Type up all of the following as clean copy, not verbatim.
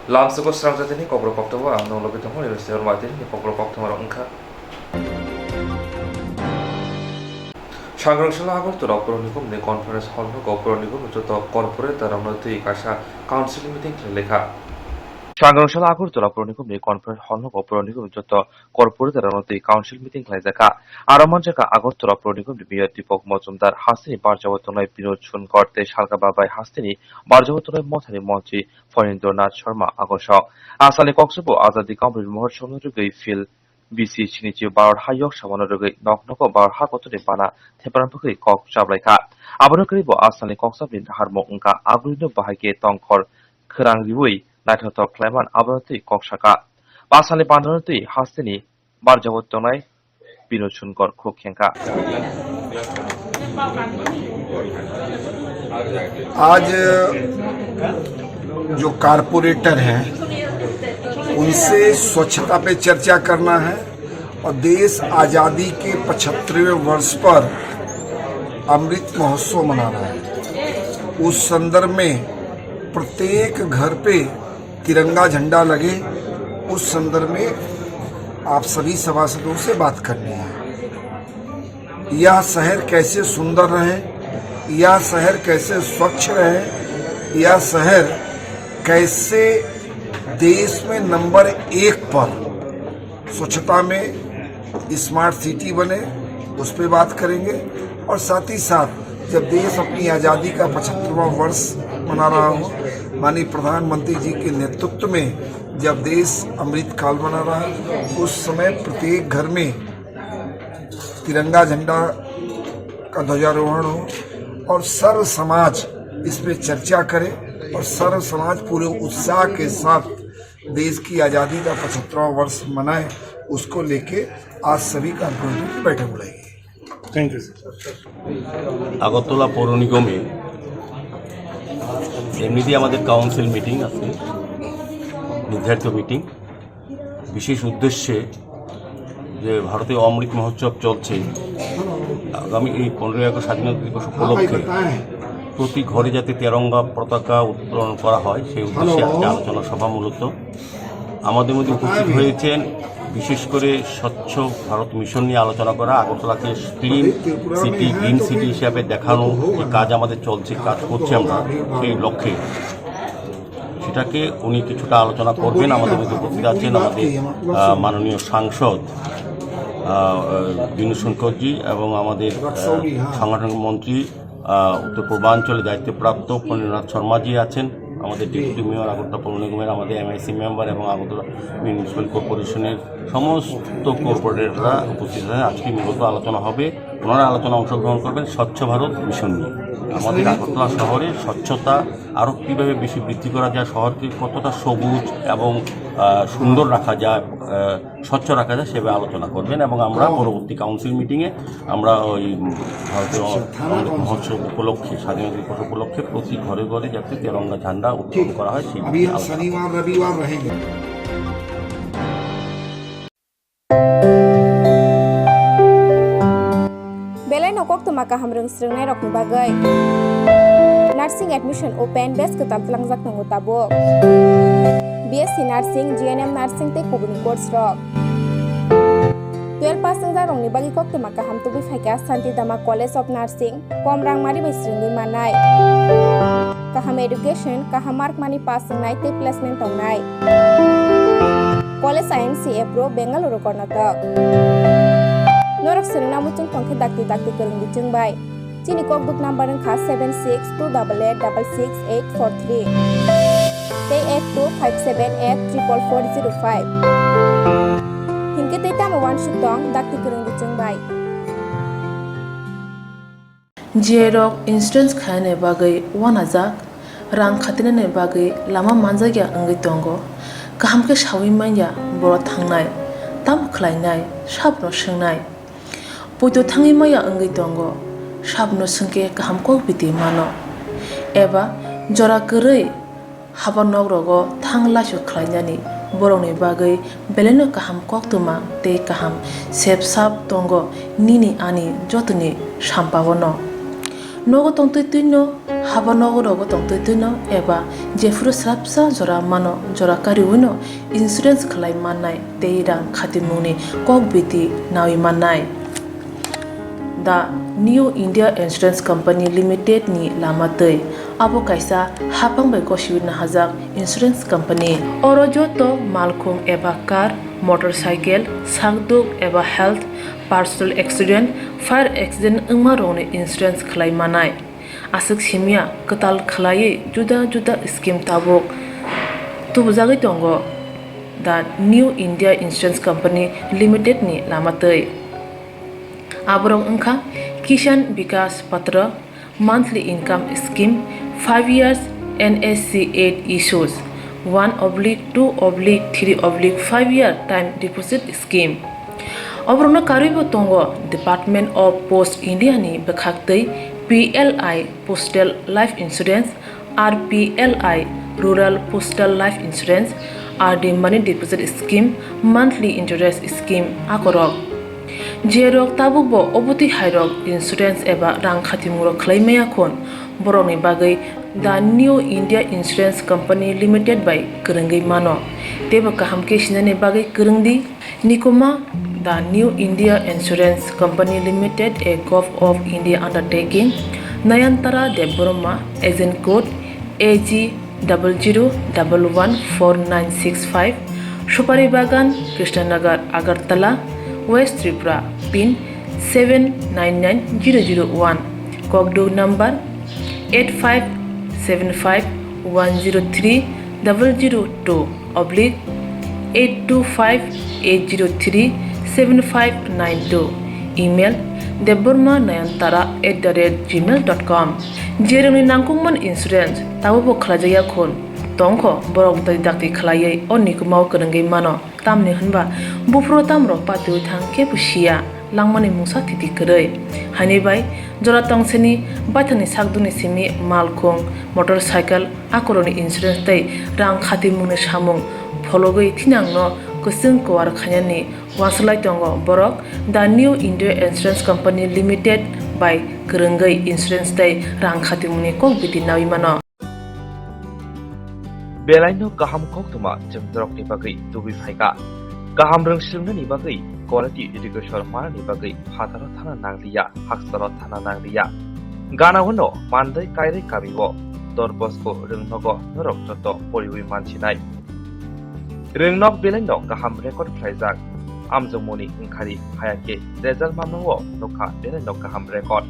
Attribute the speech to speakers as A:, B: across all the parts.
A: Lamsuko Swrangchati ni Kokborok Koktwma no lobi tong University of Mati ni Kokborok Koktwma rongkha. Swrangchati Agortala Puronikum ni conference hall no Kokborok joto corporate ramnoti kasha council meeting lekha. Swrangchati Agortala Puronikum ni conference hall no Kokborok joto corporate ramnoti council meeting lekha. Aramanjaka Agortala Puronikum ni Miyar Dipok Mojumdar Hasini Barjawatonai Binod Chunkorte Shalka Babai Hasini Barjawatonai Mothani Monchi Forindranath Sharma Agosha Asani Koksubo Azadi Kamri Mohorshon Rugai Phil BC Chinichi Bar Hayok Shamano Rugai Noknoko Bar Hakotuni Pana Teparampuki Kok Shabraika Abarukribo Asani Koksabin Harmo Unka Abrino Bahake Tongkor Kerang Riwi Naitoto Clement Abarati Kokshaka Basani Bandanati Hasini Barjawatonai Binod Chunkor Kokhenka
B: आज जो corporator हैं उनसे स्वच्छता पे चर्चा करना है और देश आज़ादी के 75वें वर्ष पर अमृत महोत्सव मनाना है। उस संदर्भ में प्रत्येक घर पे तिरंगा झंडा लगे, उस संदर्भ में आप सभी सभासदों से बात करनी है। यह शहर कैसे सुंदर रहे, यह शहर कैसे स्वच्छ रहे, यह शहर कैसे देश में नंबर 1 पर स्वच्छता में स्मार्ट सिटी बने, उस पर बात करेंगे। और साथ ही साथ जब देश अपनी आज़ादी का 75वां वर्ष मना रहा हो, माननीय प्रधानमंत्री जी के नेतृत्व में जब देश अमृत काल मना रहा है, उस समय प्रत्येक घर में तिरंगा झंडा का ध्वजारोहण हो और सर्व समाज इस पे चर्चा करे और सर्व समाज पूरे उत्साह के साथ देश की आज़ादी का 75वां वर्ष मनाए। उसको लेके आज सभी कारपोरेटर की बैठक बुलाएगी।
C: Thank you sir.
D: আগরতলা পৌর নিগমে এমনিতেই আমাদের কাউন্সিল মিটিং আছে, নির্ধারিত মিটিং। বিশেষ উদ্দেশ্যে যে ভারতীয় অমৃত মহোৎসব চলছে, আগামী এই 15ই আগস্ট স্বাধীনতা দিবস উপলক্ষে প্রতি ঘরে যাতে তেরঙ্গা পতাকা উত্তোলন করা হয় সেই উদ্দেশ্যে আজকে আলোচনা সভা মূলত আমাদের মধ্যে উপস্থিত হয়েছেন। বিশেষ করে স্বচ্ছ ভারত মিশন নিয়ে আলোচনা করা, আগরতলাকে ক্লিন সিটি গ্রিন সিটি হিসাবে দেখানো, যে কাজ আমাদের চলছে, কাজ করছি আমরা সেই লক্ষ্যে, সেটাকে উনি কিছুটা আলোচনা করবেন। আমাদের মধ্যে উপস্থিত আছেন আমাদের মাননীয় সাংসদ বিনু শঙ্করজি এবং আমাদের সাংগঠনিক মন্ত্রী উত্তর পূর্বাঞ্চলে দায়িত্বপ্রাপ্ত ফণীন্দ্রনাথ শর্মাজি আছেন, আমাদের ডেপুটি মেয়র আগরতলা পৌর নিগমের, আমাদের এমআইসি মেম্বার এবং আগরতলা মিউনিসিপ্যাল কর্পোরেশনের সমস্ত কর্পোরেটররা উপস্থিত আছেন। আজকে মূলত আলোচনা হবে, ওনারা আলোচনা অংশগ্রহণ করবেন স্বচ্ছ ভারত মিশন নিয়ে। আমাদের আগরতলা শহরে স্বচ্ছতা আরও কীভাবে বেশি বৃদ্ধি করা যায়, শহরকে কতটা সবুজ এবং সুন্দর রাখা যায়, স্বচ্ছ রাখা যায়, সেভাবে আলোচনা করবেন। এবং আমরা পরবর্তী কাউন্সিল মিটিংয়ে আমরা ওই ভারতীয় মহোৎসব উপলক্ষে, স্বাধীনতা দিবস উপলক্ষে প্রতি ঘরে ঘরে যাতে তেরঙ্গা ঝান্ডা উত্তোলন করা হয় সেই
B: शनिवार रविवार रहेंगे।
E: Koktwma kaham rungsrungnai rokni bagai nursing admission open base ketam tlangjak nango tabuk BSc nursing GNM nursing te kubuni course rok 12 passing da rongni bagi Koktwma kaham tubi phaika Santi Dama College of Nursing komrang mari besringni manai kaham education kaham mark mani passing nai te placement tongnai College INC Appro Bengaluru Karnataka Norak sering muncul tongki dakti kerung di Jengbai. Cini kokbuk number engkau 7628866843. T8257844405. Hingga tita mawan syutong dakti kerung di Jengbai.
F: Jerok instance khane bagai wanaja rang khatinane bagai lama manjagya angai tongo kaham ke shawi manya boro thangnai tam khlainai sabno shengnai Puito tangi maya angai tongo sabno sengke kaham ko biti mano eba jora kerei haban nogrogo thangla shu khlainani borongni bagai beleno kaham Koktwma te kaham sep sap tongo nini ani jotni sampawono nogo tongtui tuino haba nogo rogo tongtui tuino eba jefuru srapsa jora mano jora kari uino insurance khlai manai tei rang khatimuni kok biti nawi manai. The New India Insurance Company Limited ni lamatei abo kaisa hapang bai koshiwin hajak insurance company oro joto malkhung eba car motorcycle sakduk eba health personal accident fire accident ungma rone insurance khlai manai asuk simia katal khlai juda juda scheme tabok tubujagi tongo the New India Insurance Company Limited ni lamatei aborong ungkha Kishan Vikas Patra monthly income scheme 5 years NSC 8 issues 1/2/3/5 year time deposit scheme obrona karibo tongo Department of Post India ni bekhaktei PLI Postal Life Insurance RPLI Rural Postal Life Insurance RD Money Deposit Scheme monthly interest scheme akorok jerok tabubo obuti hairok insurance eba rang khatimuro khlaimaya khon boroni bagai the New India Insurance Company Limited by Kurungi mano teba kaham ke sinane bagai kurungdi nikoma the New India Insurance Company Limited a Gov of India undertaking Nayantara Deborma agent code AG 00114965 Shupari Bagan Krishnanagar Agartala West Tripura pin 799001 Kokdo number 85751030/825-803-7592 email debormanayantara@gmail.com jeroni nangkungman insurance tabobo khlajaya khon tongkho borok dai dakti khlaiei onni kumau kurungai mano tamni hunba bufro tamro patu thang ke pusia langmani musa titi krei hani bai jora tongseni bathani sakduni simi malkhong motorcycle akoroni insurance dai rang khati mungni samung phologoi thinangno kusung kwar khanyani waslai tongo borok the New India Insurance Company Limited by kurungai insurance dai rang khati mungni kok biti nawi mano
A: Belaino kaham Koktwma jemdrok ni bagai tubi phaika kaham rungsungna ni bagai quality education mana ni bagai phataro thana nanglia haksaro thana nanglia gana hono mandai kaire kabibo dorbosko rungnogo norok joto poriwi manchinai rungnok belaino kaham record phlaijak amjomoni ungkhari hayake result mamno nokha belaino kaham record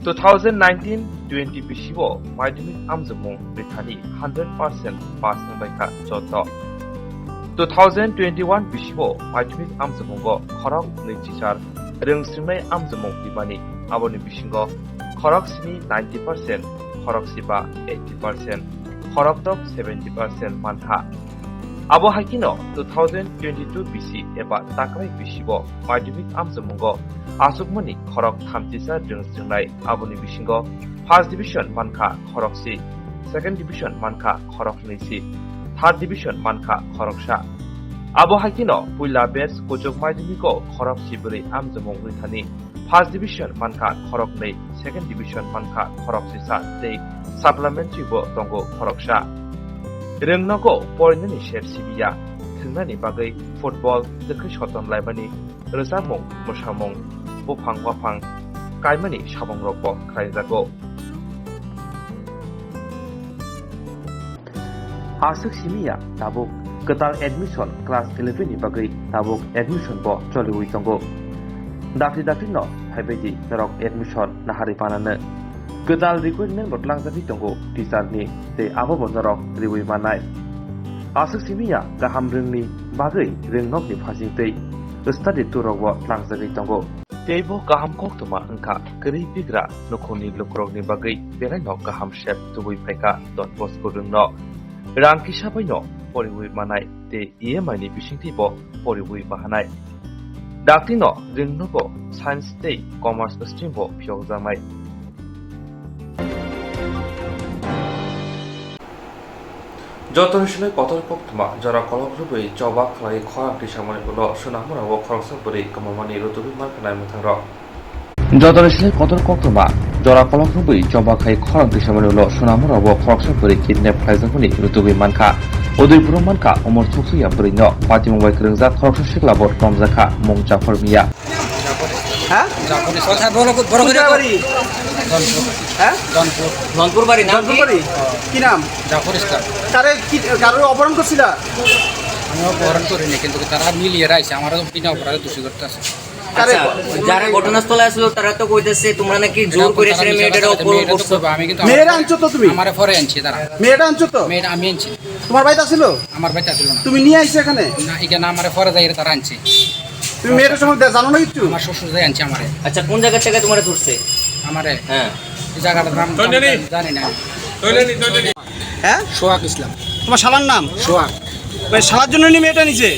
A: 2019-20 bisibo madhyamik amjamung bithani 100% pass nangbaikha joto 2021 bisibo madhyamik amjamungo khorok neichar rungsrimnai amjamung bibani aboni bisingo khorok sini 90% khorok siba 80% khorok tok 70% mantha abo hakino 2022 bisi eba takrai bisibo madhyamik amjamungo asukmani khorok thamtisa rungsringnai aboni bisingo first division mankha khoroksi second division mankha khoroknisi third division mankha khoroksa abo hakino puila batch kojok madhyamiko khorok siburi amjamung rithani first division mankha khoroknei second division mankha khoroksisa tei supplementary bo tongo khoroksa rungnogo porinani shep sibiya thungnani bagai football dekhi shoton laibani rosamung mosamung bufang wafang kaimani sabong rokbo khlaijago asuk simiya tabuk ketal admission class 11 ni bagai tabuk admission bo choliwi tongo dakri no haibedi narok admission nahari panane ketal recruitment botlang jati tongo teacher ni te abo bonarok riwi manai asuk simiya gaham rungni bagai rungnok ni phasing tei study tour bo tlangjagi tongo teibo kaham Koktwma ungkha kri bigra nokhoni lukrok ni bagai belaino kaham shep tubui phaika dot post kurungno rang kisabaino poriwi manai te EMI ni bisingti bo poriwi mahanai daktino rungnogo science tei commerce stream bo phyogjamai যতনশীলে কতর Koktwma যারা কলগ্রুপে জবাক লাই খয়াকি সামনে বলো সুনামরা ও খরচা পরে কমামানি রতুবি মার্কানায় মুথাংর যতনশীলে কতর Koktwma jora kolok nubui joba khai khorang tisamani ulo sunamur abo khoroksa puri kidnap khaijakuni rutubi manka odui burung manka omor thuksu ya puri no pati mobile kringjak khoroksa sikla bot tomjaka mong jafar miya
G: হ্যাঁ জাফরি কথা বড় বড় করে করি জনপুর হ্যাঁ জনপুর জনপুর বাড়ি নাম কি নাম জাফর ইসলাম তারে কি কারো অপহরণ করছিল আমি অপহরণ করিনি কিন্তু তারা মিলিয়ে রাইছে আমারও বিনা অপরাধে দোষী করতে আছে
H: যারা ঘটনাস্থলে আসলো তারা তো কইতেছে তোমরা নাকি জোর করে ছেলে মেয়েটার অপহরণ করছো।
G: আমি কিন্তু
B: মেয়েরা আনছো তো তুমি?
G: আমারে পরে আনছি তারা।
B: মেয়েটা আনছো তো?
G: মেয়েটা আমি আনছি।
B: তোমার বাড়িতে ছিল?
G: আমার বাড়িতে ছিল না।
B: তুমি নিয়ে আইছো এখানে?
G: না, এখানে আমারে পরে যাই তারা আনছি।
B: তুমি মেয়েটার সম্বন্ধে জানো না কিছু?
G: আমার শ্বশুর যাই আনছি আমারে।
H: আচ্ছা, কোন জায়গা থেকে তোমারে ধরছে?
G: আমারে
H: হ্যাঁ,
G: এই জায়গাটার নাম জানি না।
B: হ্যাঁ,
G: সোহাগ ইসলাম।
B: তোমার শালার নাম?
G: সোহাগ।
B: মানে শালার জন্য নি মেয়েটা নিছে?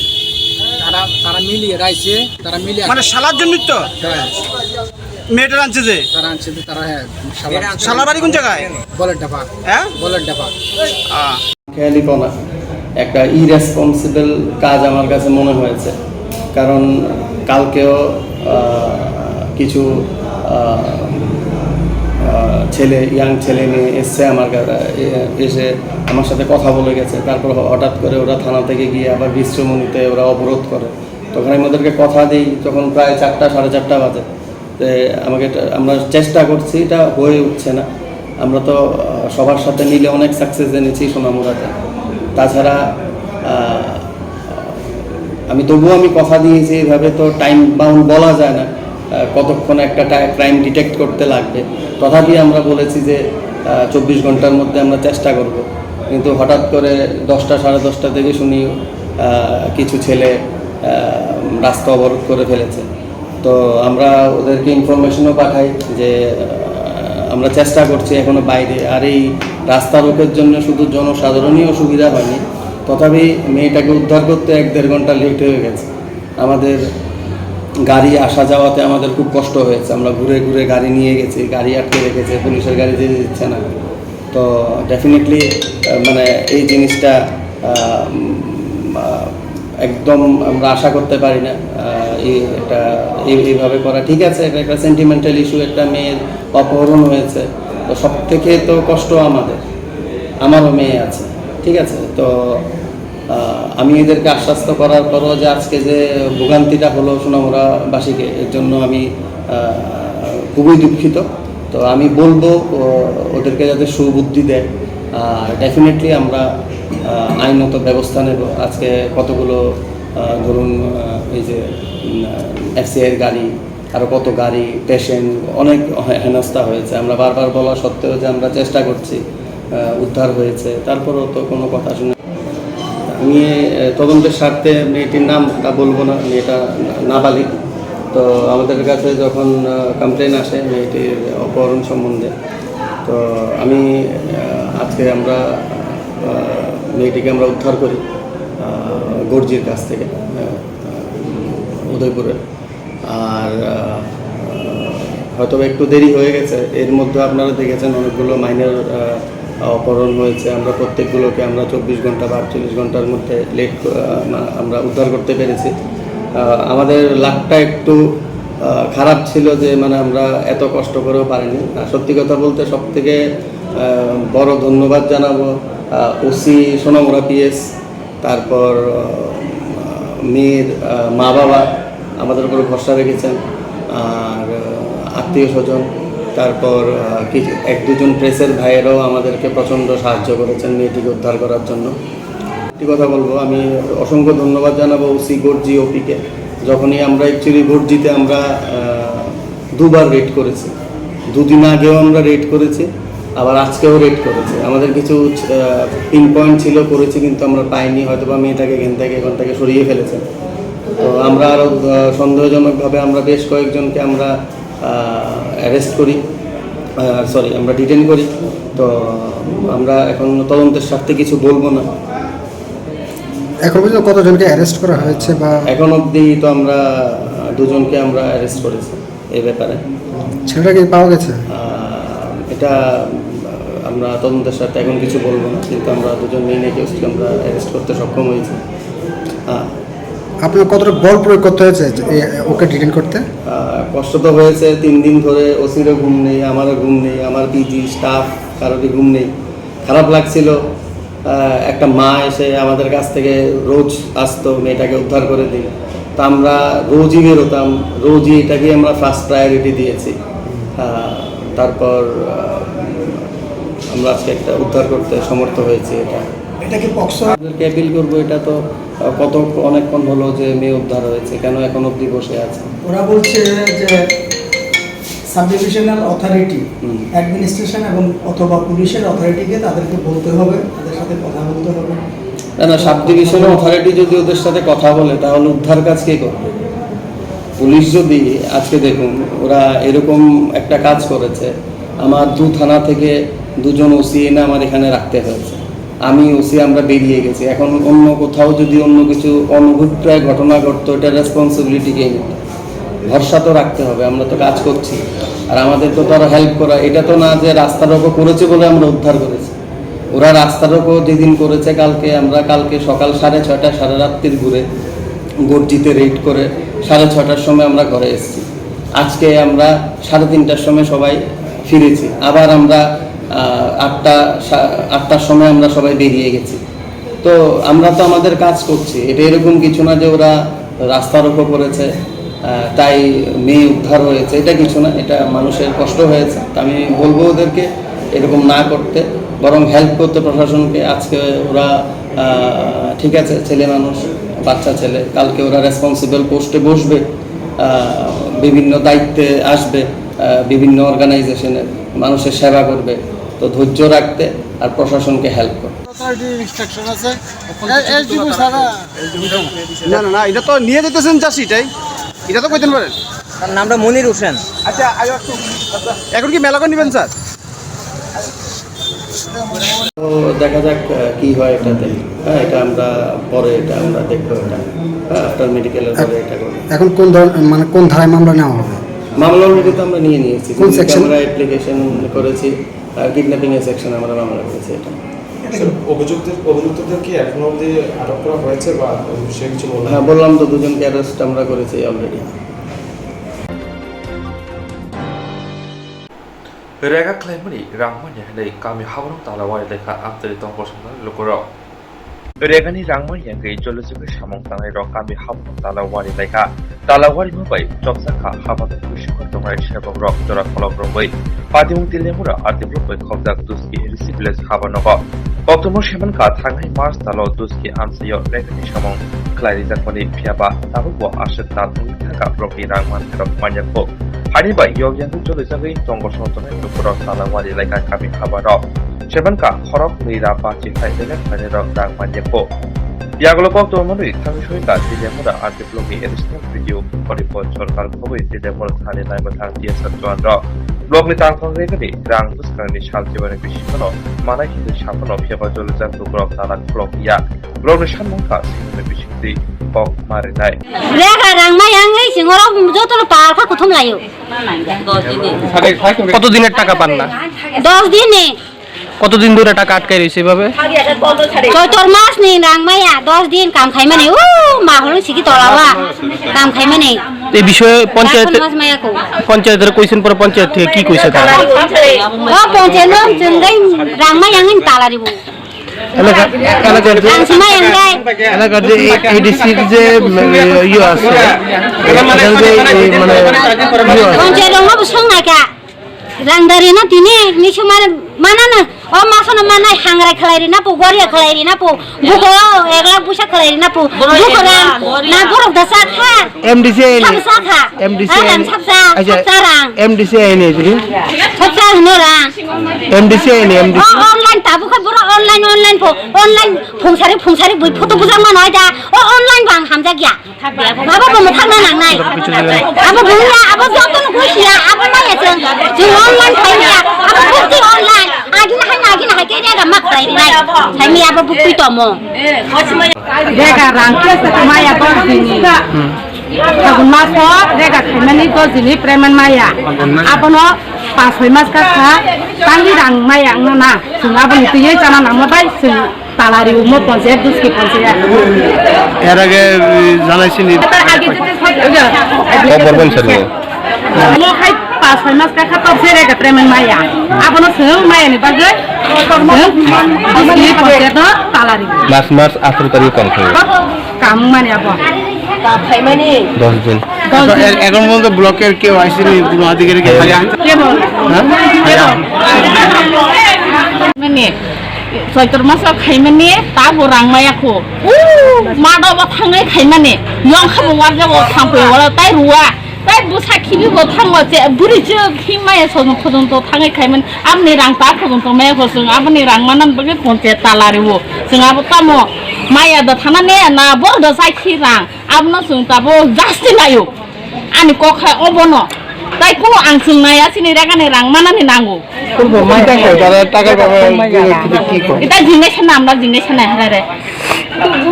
G: তারা মিলিয়ে রাইছে, তারা মিলিয়ে
B: মানে শালার জন্যই তো মেয়েটা আনছে যে?
G: তারা আনছে তারা। হ্যাঁ,
B: শালার বাড়ি কোন জায়গায়?
G: বলের ডাবা।
B: হ্যাঁ,
G: বলের ডাবা।
I: খেয়ালিপনা একটা ইরেসপন্সিবল কাজ আমার কাছে মনে হয়েছে, কারণ কালকেও কিছু ইয়াং ছেলে নিয়ে এসছে আমার এসে আমার সাথে কথা বলে গেছে। তারপর হঠাৎ করে ওরা থানা থেকে গিয়ে আবার বিশ্রমণিতে ওরা অবরোধ করে। তখন আমি ওদেরকে কথা দিই, তখন প্রায় 4টা সাড়ে 4টা বাজে। আমরা চেষ্টা করছি, এটা হয়ে উঠছে না। আমরা তো সবার সাথে মিলে অনেক সাকসেস এনেছি সোনামুড়াতে। তাছাড়া তবুও আমি কথা দিয়েছি, এভাবে তো টাইম বাউন্ড বলা যায় না কতক্ষণ একটা ক্রাইম ডিটেক্ট করতে লাগবে। তথাপি আমরা বলেছি যে 24 ঘন্টার মধ্যে আমরা চেষ্টা করব। কিন্তু হঠাৎ করে 10টা সাড়ে 10টা থেকে শুনি কিছু ছেলে রাস্তা অবরোধ করে ফেলেছে। তো আমরা ওদেরকে ইনফরমেশনও পাঠাই যে আমরা চেষ্টা করছি এখনো বাইরে। আর এই রাস্তা রোকের জন্য শুধু জনসাধারণই অসুবিধা হয়নি, তথাপি মেয়েটাকে উদ্ধার করতে 1-1.5 ঘন্টা লেট হয়ে গেছে। আমাদের গাড়ি আসা যাওয়াতে আমাদের খুব কষ্ট হয়েছে। আমরা ঘুরে ঘুরে গাড়ি নিয়ে গেছি, গাড়ি আটকে রেখেছে, পুলিশের গাড়ি যেতে দিচ্ছে না। তো ডেফিনেটলি মানে এই জিনিসটা একদম আমরা আশা করতে পারি না এইভাবে করা। ঠিক আছে, এটা একটা সেন্টিমেন্টাল ইস্যু, একটা মেয়ের অপহরণ হয়েছে। তো সব থেকে তো কষ্ট আমারও মেয়ে আছে, ঠিক আছে। তো আমি এদেরকে আশ্বস্ত করার পরও যে আজকে যে ভোগান্তিটা হলো সোনামুড়াবাসীকে, এর জন্য আমি খুবই দুঃখিত। তো আমি বলবো ওদেরকে যাতে সুবুদ্ধি দেয়। আর ডেফিনেটলি আমরা আইনত ব্যবস্থা নেব। আজকে কতগুলো ধরুন এই যে এফসিআইয়ের গাড়ি, আরও কত গাড়ি, পেশেন্ট, অনেক হেনস্থা হয়েছে। আমরা বারবার বলা সত্ত্বেও যে আমরা চেষ্টা করছি, উদ্ধার হয়েছে, তারপরেও তো কোনো কথা শুনে। আমি তদন্তের স্বার্থে মেয়েটির নামটা বলবো না, মেয়েটা নাবালিগ। তো আমাদের কাছে যখন কমপ্লেন আসে মেয়েটির অপহরণ সম্বন্ধে, তো আজকে আমরা মেয়েটিকে আমরা উদ্ধার করি গর্জির কাছ থেকে, উদয়পুরে। আর হয়তো একটু দেরি হয়ে গেছে, এর মধ্যে আপনারা দেখেছেন অনেকগুলো মাইনর অপহরণ হয়েছে। আমরা প্রত্যেকগুলোকে আমরা 24 ঘন্টা বা 48 ঘন্টার মধ্যে আমরা উদ্ধার করতে পেরেছি। আমাদের লাকটা একটু খারাপ ছিল যে মানে আমরা এত কষ্ট করেও পারিনি। সত্যি কথা বলতে সবথেকে বড় ধন্যবাদ জানাবো ওসি সোনামুড়া পিএস, তারপর মেয়ের মা বাবা আমাদের উপর ভরসা রেখেছেন, আর আত্মীয় স্বজন, তারপর কিছু 1-2জন প্রেসের ভাইয়েরাও আমাদেরকে প্রচণ্ড সাহায্য করেছেন মেয়েটিকে উদ্ধার করার জন্য। একটি কথা বলবো, আমি অসংখ্য ধন্যবাদ জানাবো ওসি গর্জি ওপিকে। যখনই আমরা অ্যাকচুয়ালি গর্জিতে আমরা 2বার রেড করেছি, 2 দিন আগেও আমরা রেড করেছি, আবার আজকেও রেড করেছি। আমাদের কিছু পিন পয়েন্ট ছিল, করেছি, কিন্তু আমরা পাইনি। হয়তো বা মেয়েটাকে এখান থেকে সরিয়ে ফেলেছে। তো আমরা আরও সন্দেহজনকভাবে আমরা বেশ কয়েকজনকে আমরা অ্যারেস্ট করি, আমরা ডিটেন করি। তো আমরা এখন তদন্তের স্বার্থে কিছু বলবো না।
J: এখন পর্যন্ত কতজনকে অ্যারেস্ট করা হয়েছে? বা
I: এখন অবধি তো আমরা 2জনকে আমরা অ্যারেস্ট করেছি এই ব্যাপারে।
J: ছেলেটাকে পাওয়া গেছে?
I: এটা আমরা তদন্তের সাথে এখন কিছু বলবো না, কিন্তু আমরা 2জন মেয়ে কেসকে আমরা অ্যারেস্ট করতে সক্ষম হয়েছি।
J: আপনার কতটা বল প্রয়োগ করতে হয়েছে ওকে ডিটেন করতে?
I: কষ্ট তো হয়েছে 3 দিন ধরে, ওসিরও ঘুম নেই, আমারও ঘুম নেই, আমার পিজি স্টাফ কারোরই ঘুম নেই। খারাপ লাগছিল। একটা মা এসে আমাদের কাছ থেকে রোজ আসতো মেয়েটাকে উদ্ধার করে দিই, তা আমরা রোজই বেরোতাম, রোজই এটাকে আমরা ফার্স্ট প্রায়োরিটি দিয়েছি। তারপর আমরা আজকে একটা উদ্ধার করতে সমর্থ হয়েছি।
J: এটাকে পক্সো
I: আপনাদেরকে অ্যাপিল করবো, এটা তো অনেকক্ষণ হলো যে মেয়ে উদ্ধার হয়েছে, কেন এখন অবধি বসে আছে?
J: ওরা বলছে যে সাব ডিভিশনাল অথরিটি, অ্যাডমিনিস্ট্রেশন এবং অথবা পুলিশের অথরিটিকে তাদেরকে বলতে হবে, তাদের সাথে কথা বলতে হবে।
I: না, সাব ডিভিশনাল অথরিটি যদি ওদের সাথে কথা বলে তাহলে উদ্ধার কাজ কে করবে? পুলিশ যদি আজকে দেখুন ওরা এরকম একটা কাজ করেছে, আমার 2 থানা থেকে 2 জন ওসি এনে আমার এখানে রাখতে হয়েছে, আমি ওসি আমরা বেরিয়ে গেছি। এখন অন্য কোথাও যদি অন্য কিছু অনভিপ্রায় ঘটনা ঘটতো, এটা রেসপন্সিবিলিটি কে নিত? ভরসা তো রাখতে হবে, আমরা তো কাজ করছি, আর আমাদের তো তারা হেল্প করা। এটা তো না যে রাস্তা রোকো করেছে বলে আমরা উদ্ধার করেছি। ওরা রাস্তা রোকো যেদিন করেছে কালকে সকাল 6:30 সারা রাত্রির ঘুরে গর্জিতে রেড করে 6:30টার সময় আমরা ঘরে এসেছি। আজকে আমরা 3:30টার সময় সবাই ফিরেছি, আবার আমরা 8টার সময় আমরা সবাই বেরিয়ে গেছি। তো আমরা তো আমাদের কাজ করছি, এটা এরকম কিছু না যে ওরা রাস্তা রোকো করেছে তাই মেয়ে উদ্ধার হয়েছে, এটা কিছু না, এটা মানুষের কষ্ট হয়েছে। তা আমি বলবো ওদেরকে এরকম না করতে, বরং হেল্প করতে প্রশাসনকে। আজকে ওরা ঠিক আছে, ছেলে মানুষ, বাচ্চা ছেলে, কালকে ওরা রেসপন্সিবল পোস্টে বসবে, বিভিন্ন দায়িত্বে আসবে, বিভিন্ন অর্গানাইজেশনের মানুষের সেবা করবে। তো ধৈর্য রাখতে আর প্রশাসনকে হেল্প করতে।
G: না এটা তো নিয়ে যেতেছেন চাষিটাই, এটা তো কইতেন পারেন।
H: তার নামটা মনির হোসেন।
G: আচ্ছা এখন কি মেলা করে নেবেন স্যার?
I: তো দেখা যাক কি হয় এটাতে। এটা আমরা পরে দেখবো, এটা আফটার মেডিকেলের পরে এটা করবো।
J: এখন কোন ধারায় মামলা নেওয়া হবে?
I: মামলা অলরেডি তো আমরা নিয়ে নিয়েছি,
J: কোন সেকশন?
I: আমরা অ্যাপ্লিকেশন করেছি, কিডন্যাপিং এর সেকশনে আমরা মামলা করেছি। এটা
C: অভিযুক্তদের কি এখনো অবধি আটক করা হয়েছে বা সে কিছু বললেন?
I: হ্যাঁ, বললাম তো 2 জনকে অ্যারেস্ট আমরা করেছি already.
A: Rega claimani rangmanya hai kami habrong talawai lekha aptari tongkosna lokoro. Regani rangmanya ngai jolojike samong tangai ro kami habrong talawai lekha talawari mubai joksakha habata kushukor tongai sebok rok jora kolok robai patimung tilemura artiblok bai khobjak duski receiveless habanogo. Koktwma semanka thangai mars talo duski ansayo regani samong clarijakoni phiaba tabubo ashek talung thaka proki rangman rok manyako. Hari ba yogyang jolojake tongkosna lokoro talawari lekha kami habarok semanka khorok leira pachi khai lekha khanero rangmanyako. Yaglo Koktwma ni thami shoika tilemura artiblogi additional video report sorkar khoboi tilemura thane naiba thang dia satwan ro blog ni tangthong regani rang buskarni saljibani bishikono manai hindu sapono phiaba jolojak tukrok talak blog ya blog ni samongka sinni bishikti kok mare nai
K: rega rangmayang ei singoro jotolo parkha kothom layo
G: 10 দিনের টাকা পান না?
K: 10 দিনে।
G: কতদিন ধরে টাকা আটকাই রয়েছে এভাবে?
K: 4 মাস নেই রাংমায়া 10 দিন কাম খাই মানে ও মা হলো সিকি তলাওয়া কাম খাই মানে।
G: এই বিষয়ে পঞ্চায়েতের কইছেন, পরে পঞ্চায়েত থেকে কি কইছে তারা?
K: ও পঞ্চায়েত জঙ্গাই রাংমায়াং তালারিব
G: এলাকার যে এডিসির যে ইয়ে আছে
K: পঞ্চায়েত সঙ্গাকা রাংদারি না তিনি Nishu mana na o masono mana hangrai khalai na po gori khalai na po buko egla busa khalai na po buko na borok da sa kha
G: MDC
K: sa kha
G: MDC
K: sabsa rang
G: MDC ini jadi
K: sabsa no rang
G: MDC ini MDC
K: online tabu kha boro online po online phungsari bui photo buja mana da o online bang hamja gya baba bo mo thangna nang nai abo bunya abo joton kusia abo ma ya jeng online khai ya abo bukti online agina hai ke ga mak khai nai sai mi abo bukti to mo
L: rega rang ke sa maya ko dini Sabun maso rega khaimani to jini preman maya abono 5-6 mas ka kha tangi rang maya na sunga bani tiye jana namabai sing talari umo panchayat দুski panchayat এর আগে জানাইছিনি Mo khai 5-6 mas ka top sere ka premen maya. Abono seung maya ni bagai. Ini proses to talari.
I: March 18 তারিখ confirm
L: Kamu mana apa? Kapai mani.
I: 10 দিন
G: এখন পর্যন্ত ব্লকের কেউ আসেনি কোনো আধিকারিক
L: Kebon. Mani. Soitor masa khai mani ta borang maya ko. Mado ba thangai khai mani. Yong khabu warja bo thangpe wala tai ruwa. Tai busa khibi bo thangwa je buri je khimaya sonu khojong to thangai khai man amni rang ta khojong to maya khojong abni rang manan bage ponche talari bo. Sing abo tamo maya da thana ne na bo da sai khirang abno sung ta bo jasti layo. Ani ko khai obono. তাই কোনো আংসুং নাই আছে নি রাগানে রাং মানানি নাঙ্গো
G: করব মাইটা কই দাদা টাকা পাবে কি কর
L: এটা জিনেছেন না আমরা জিনেছেন না হারে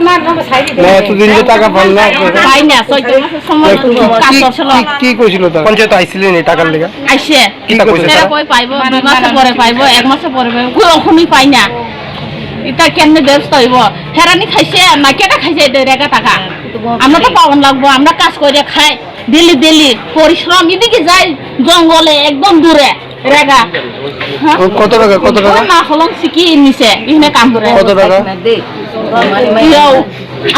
G: না এতদিন যে টাকা পান না
L: পাই না 6 মাসের সময় কাজ করছিল
G: কি কইছিল তারা পঞ্চায়েত আইছিলেন এই টাকার লাগা
L: আইছে
G: কি কইছে
L: তারা কই পাইবো 2 মাস পরে পাইবো 1 মাস পরে পাইবো কই ওখনি পাই না এটা কেমনে ব্যস্ত হইব হেরানি খাইছে না কেটা খাইছে এই টাকা টাকা আমরা তো পাওন লাগবো আমরা কাজ করে খাই দিল্লি পরিশ্রম এদিকে যাই জঙ্গলে একদম দূরে রেগা
G: কত টাকা
L: না হলং সিকি নিছে এখানে কাম করে
G: কত টাকা
L: ইয়াও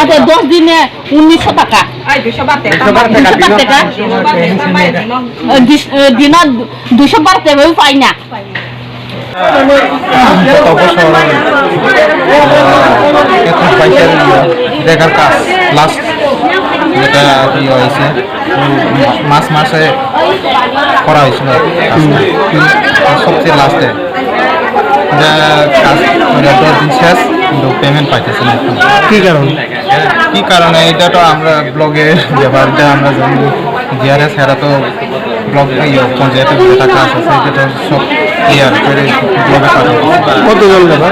L: আদে 10 দিনে 1900 টাকা 200 টাকা দিন 200 বাড়তে পাই না
I: দেখার কাজ লাস্ট যেটা কি হয়েছে মাসে করা হয়েছিল সবচেয়ে লাস্টে কাজ 10 দিন শেষ কিন্তু পেমেন্ট পাইতেছি না কি কারণে এটা তো আমরা ব্লগে ব্যাপারটা আমরা জানি জিআরএস হেরা তো ব্লগ পঞ্চায়েতের যে টাকা আছে সেটা তো সব ক্লিয়ার করে ব্লগে পাঠাবো
G: কতজন ব্যাপার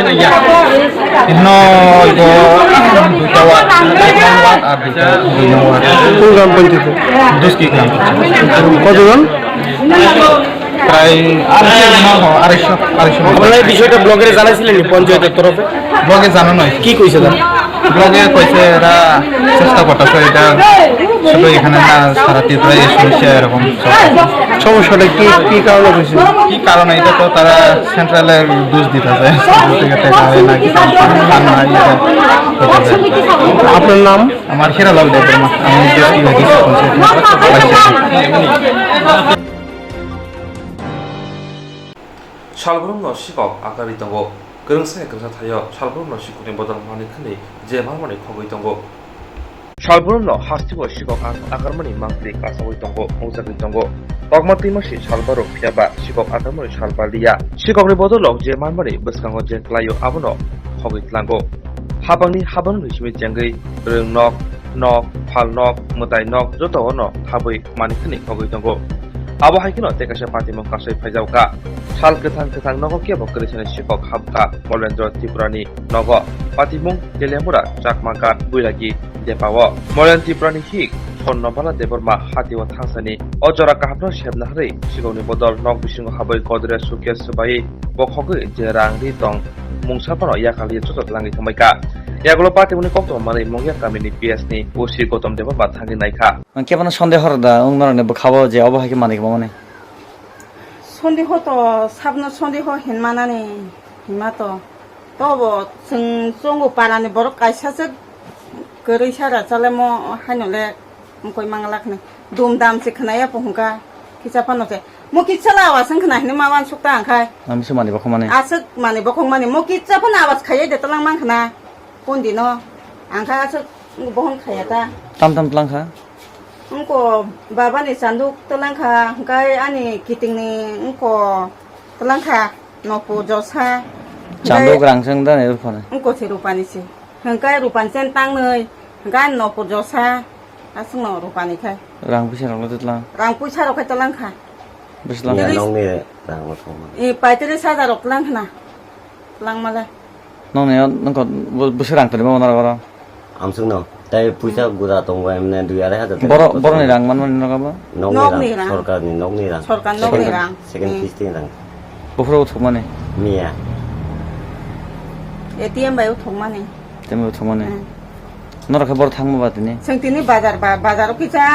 I: দুটা ওয়ার্ড আর দুটা
G: কোন গ্রাম পঞ্চায়েতে
I: দুষ্কি গ্রাম
G: কতজন
I: প্রায় 250
G: আপনারা এই বিষয়টা ব্লগে জানাইছিলেন পঞ্চায়েতের তরফে
I: ব্লগে জানানো হয়
G: কি কইছে তারা
I: ব্লগে কইছে এরা চেষ্টা করতেছে এটা শুধু এখানে না সারা ত্রিপুরায় সমস্যা এরকম
G: সমস্যাটা কি কারণে কইছে
I: কি কারণে এটা তো তারা সেন্ট্রালের দোষ দিতেছে টাকা হয় না কি
G: আপনার নাম
I: আমার হিরালাল দেববর্মা আমি
A: 살부름 시각 아까리 있던 거 그릉세 그릉사 타여 살부름 시국의 보다 많이 큰데 제 마음에 커고 있던 거 살부름 하스티고 시각 아까르머니 망티 가사고 있던 거 오자고 있던 거 박마티 마시 살바로 피아바 시각 아까르머니 살발리야 시각의 보다 제 마음에 버스간 거제 클라요 아버노 커고 있던 거 하방니 하방은 의심이 쟁의 릉넉 넉 팔넉 무다이넉 저도너 하보이 많이 큰데 커고 있던 거 아버하이키노 때가시 파티몬 가서이 파이자오까 살 그탕 너거 깨버 그리시는 시각 합가 몰렌저 티브라니 너거 파티몬 델레무라 짝마간 부이라기 데파워 몰렌 티브라니 히 손너발라 데버마 하티와 탕사니 어저라까 합너 셰브나하리 시각니 보덜 넉 비싱고 하보이 거드레 수케스바이 버커그 제랑리 동 뭉사파노 야칼리 쪼쪼랑이 통마이까 야글로 파티몬이 koktormani mongya kamini PS니 오시 고톰 데버 바탕이 나이카
H: কেমন সন্দেহ হরদা উংনরনে খাবো যে অবহাকি মানিক মানে
L: সন্দেহ তো সাবন সন্দেহ হিনমানানি হিমা তো তবো जों জঙ্গু পারানি বড় কাইসাসে গরৈ সারা চালে ম হাইনলে মকই মাংলাখনে দুম দাম সে খনায়া পহুকা কিছা পানতে মো কিছালা আওয়াজ খনাহিনি মাবান সুক্তা আংখাই
H: আমি সে মানি বখমানে
L: আসক মানে বখং মানে মো কিছা পান আওয়াজ খাইয়ে দেতলাং মাংখনা কোনদিনো আংখা আসক বহন খায়াতা
H: তাম তলাংখা
L: Engko babani sanduk telangka, kai ani kiting ni engko telangka nopo josa.
H: Sanduk rangseng dan rupane.
L: Engko si rupani si. Engkai rupan centang nih, engkai nopo josa. Aseng no rupani kai.
H: Rang pusar orang itu telang.
L: Rang pusar orang telangka.
H: Beslang.
D: নং নি রাং মতো
L: Paiteri sada rok telangka na. Telang malah.
H: Nong nih, nongko busur rang tadi mau nara
D: আমসুং ন তাই পয়সা গুদা দং এমনে 2,500
H: বড় নি রাং মান নগাবা
D: নং নি রাং সরকার নি নং নি রাং
L: সরকার নং নি রাং
D: সেকেন্ড কিস্তি রাং
H: বফরো থমানে
D: মিয়া
L: ATM bayu thongmani
H: তেমে থমানে নরখা বড় থাংমা বাতিনি
L: sengtini bazar ki cha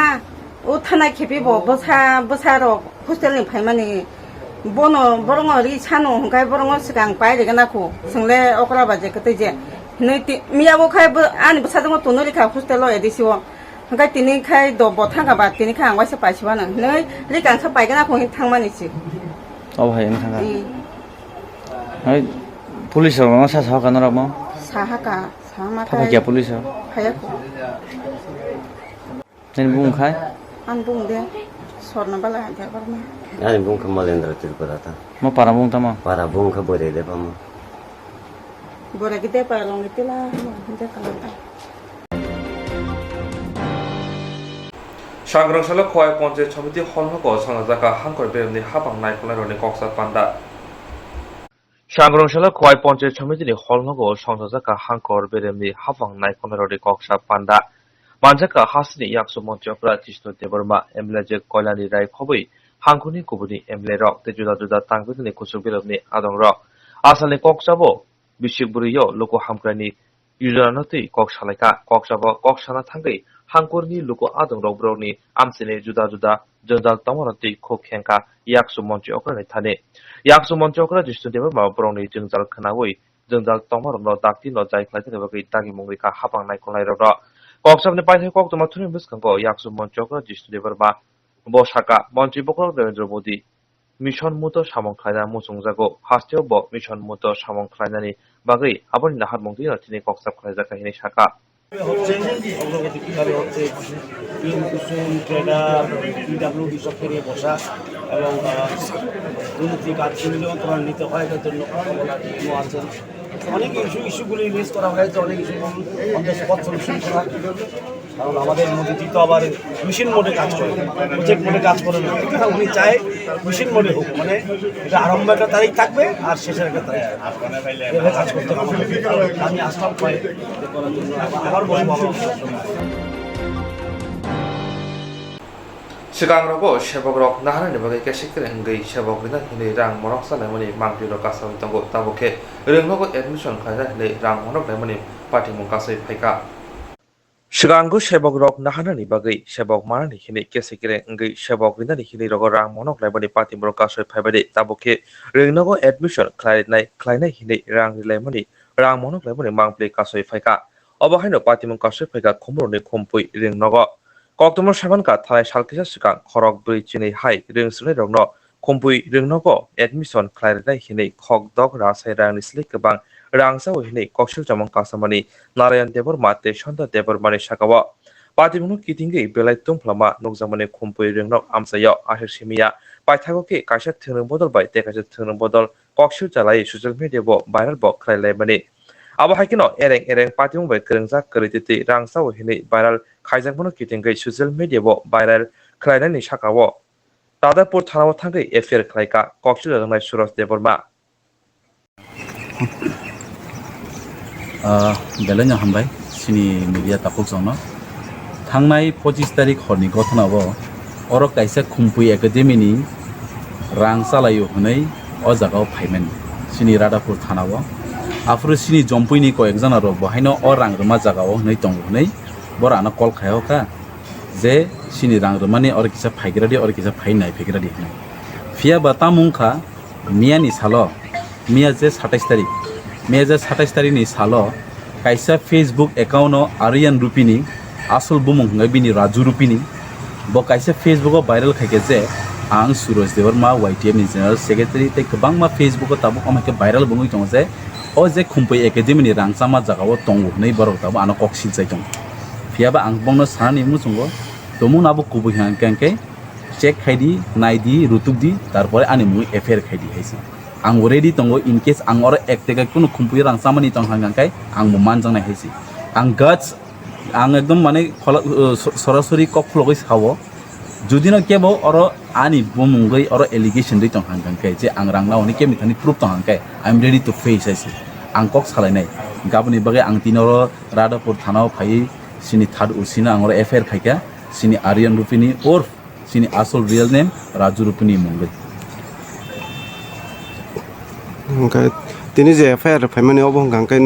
L: ও থানায় খেপিব বসারক হস্টেলनिफ्राय माने बन बरङ रि सानो हंखाय बरङ सिगां बायरेगोन आखौ सोंले अकरा बाजे कतै जे नै मियाबो खाय आनि बसाजों तनो लेखा हस्टेल एदिसिव हंखाय तिनि खाय द बथांगा बा तिनि खाय आंवासो पाइसिबानो नै लेखांसो बायगोन आखौ थांमानिसि
G: अब हायन थांगा हाय पुलिस मा सा सा कान रामा
L: साहाका सामा
G: थाबा गया पुलिस
L: फायाखौ
G: नों बुंखाय
L: आं बुं दे सरना बाला हान्था बारमा
M: Ani bungka malendra tirparata.
G: मा पारा बुंता मा
M: Para bungka bore de pamo.
L: Bora gede pa long itila hanja kalata
A: Swrangchati khoi ponche chomiti holnogo sangjaka hangkor beremni habang naikolani koksa panda. Swrangchati khoi ponche chomiti ni holnogo sangjaka hangkor beremni habang naikolani koksa panda. Manjaka hasni yaksu montiopra Tishno Deborma emleje koilani rai khoboi hangkuni kubuni emle rok te juda juda tangbini kusuk beremni adong rok. Asalni koksabo bishikburiyo loko hamkrani yujanati koksaleka koksabo koksana thangai hangkorni loko adong rokbrokni amsini juda juda jongjal tongmonati khokhenka yaksu monti okrani thane yaksu monti okra Tishno Deborma brokni jongjal khanawoi jongjal tongmonno dakti no jaiklaitani bagai dagi mongrika habang naikolai rok Koksabni paithai Koktwma thuni biskango yaksu monti okra Tishno Deborma bosaka monti bokro Narendra Modi mission muto samong khlaina musungjago hasteo bo mission muto samong khlainani bagai aboni nahar mongti no tini koksab khlaijaka hini saka
N: হচ্ছে অগ্রগতি কীভাবে হচ্ছে team কুসুম tedder PWD সব পেরিয়ে বসা এবং দুর্নীতি কাজগুলো তোমার নিতে হয় এটার জন্য আছেন অনেক ইস্যুগুলি রিলিজ করা হয়েছে অনেক ইস্যু অন্তত স্পট সলিউশন করা কারণ আমাদের মোদিজি তো আবার মেশিন মোডে কাজ করে প্রজেক্ট মোডে কাজ করে না উনি চায় মেশিন মোডে হোক মানে এটা আরম্ভ একটা তারিখ থাকবে আর শেষের একটা তারিখ এভাবে কাজ করতে হবে আমি আসলাম কয়েক করার জন্য আবার বলবো
A: Sigangrogo Shebagrok Naharani bagai kesikre ngai Shebagrina hini rang monok salamani mangpiro kasami tongo taboke rengnogo admission khaina hini rang monok lemani party mungkasai phaika Sigango Shebagrok Naharani bagai Shebag marani hini kesikre ngai Shebagrina hini rogo rang monok lemani party mungkasai phaibade taboke rengnogo admission khlainai hini rang lemani rang monok lemani mangpli kasai phaika obahaino party mungkasai phaika khomroni khompui rengnogo Koktwma Samanka Thai Salkisa Sikang Khorok Bri Chini Hai Ringsune Rogno Kompui Ringnogo Admission Khlainai Hini Khokdok Rasai Rang Nislik Kabang Rangsa Hini Kokshil Jamong Kasamani Narayan Deborma Te Shonda Debormani Shakawa Patimunu Kitingi Belai Tungplama Nokjamani Kompui Ringnok Amsayo Ahir Shimiya Paithagoki Kaisa Thunung Bodol Bai Te Kaisa Thunung Bodol Kokshil Jalai Social Media Bo Viral Bo Khlailai Mani Abo haikino ereng patimu bai kerengjak kerititi rangsa hini viral khaijangbono kitingai social media bo viral khlainani sakao Tadapur thanao thangai affair khlaika Kokshil jangnai Suraj Deborma
O: belanya hambai sini media tapuk jongno thangnai 25 tarik horni gothonabo oro kaisa khumpui academy ni rang salayo hunai o jagao phaimen sini radapur thanao afro sini jompui ni ko ekjana ro bahaino o rangruma jagao nei tongo nei bora ana kol khayo ka je sini rangrumani or kisa phaigradi or kisa phainai phagradi fia bata mungkha miya ni salo miya je 27 tarik ni salo kaisa Facebook account no Aryan Rupini asol bumung ngai bini Raju Rupini bo kaisa Facebook o viral khaike je ang Suraj Deborma YTM ni general secretary te kabangma Facebook o tabu amake viral bungui tongo je o je khumpui academy ni rangsama jagao tongo nei borok tabu ano koksil jaitong fiaba ang bongno sanani musungo tomun abo kubu hangkanke check khaidi naidi rutubdi tarpore ani mui affair khaidi haisi ang ready tongo in case ang or ektega kuno khumpui rangsama ni tong hangkankai ang mu manjang nai haisi ang guts ang ekdom mane sorasori kok flogoi sawo judino kebo oro ani bomungoi oro allegation dei tong hangkankai je ang rangna oni kemi thani proof tong hangkai I am ready to face haisi ang kok salainai gaboni bagai ang tinoro radapur thanao phai sini third usina angor affair khaika sini Aryan Rupini or sini asol real name Raju Rupini mongoi
I: Okay. Tini je affair family obong gangkai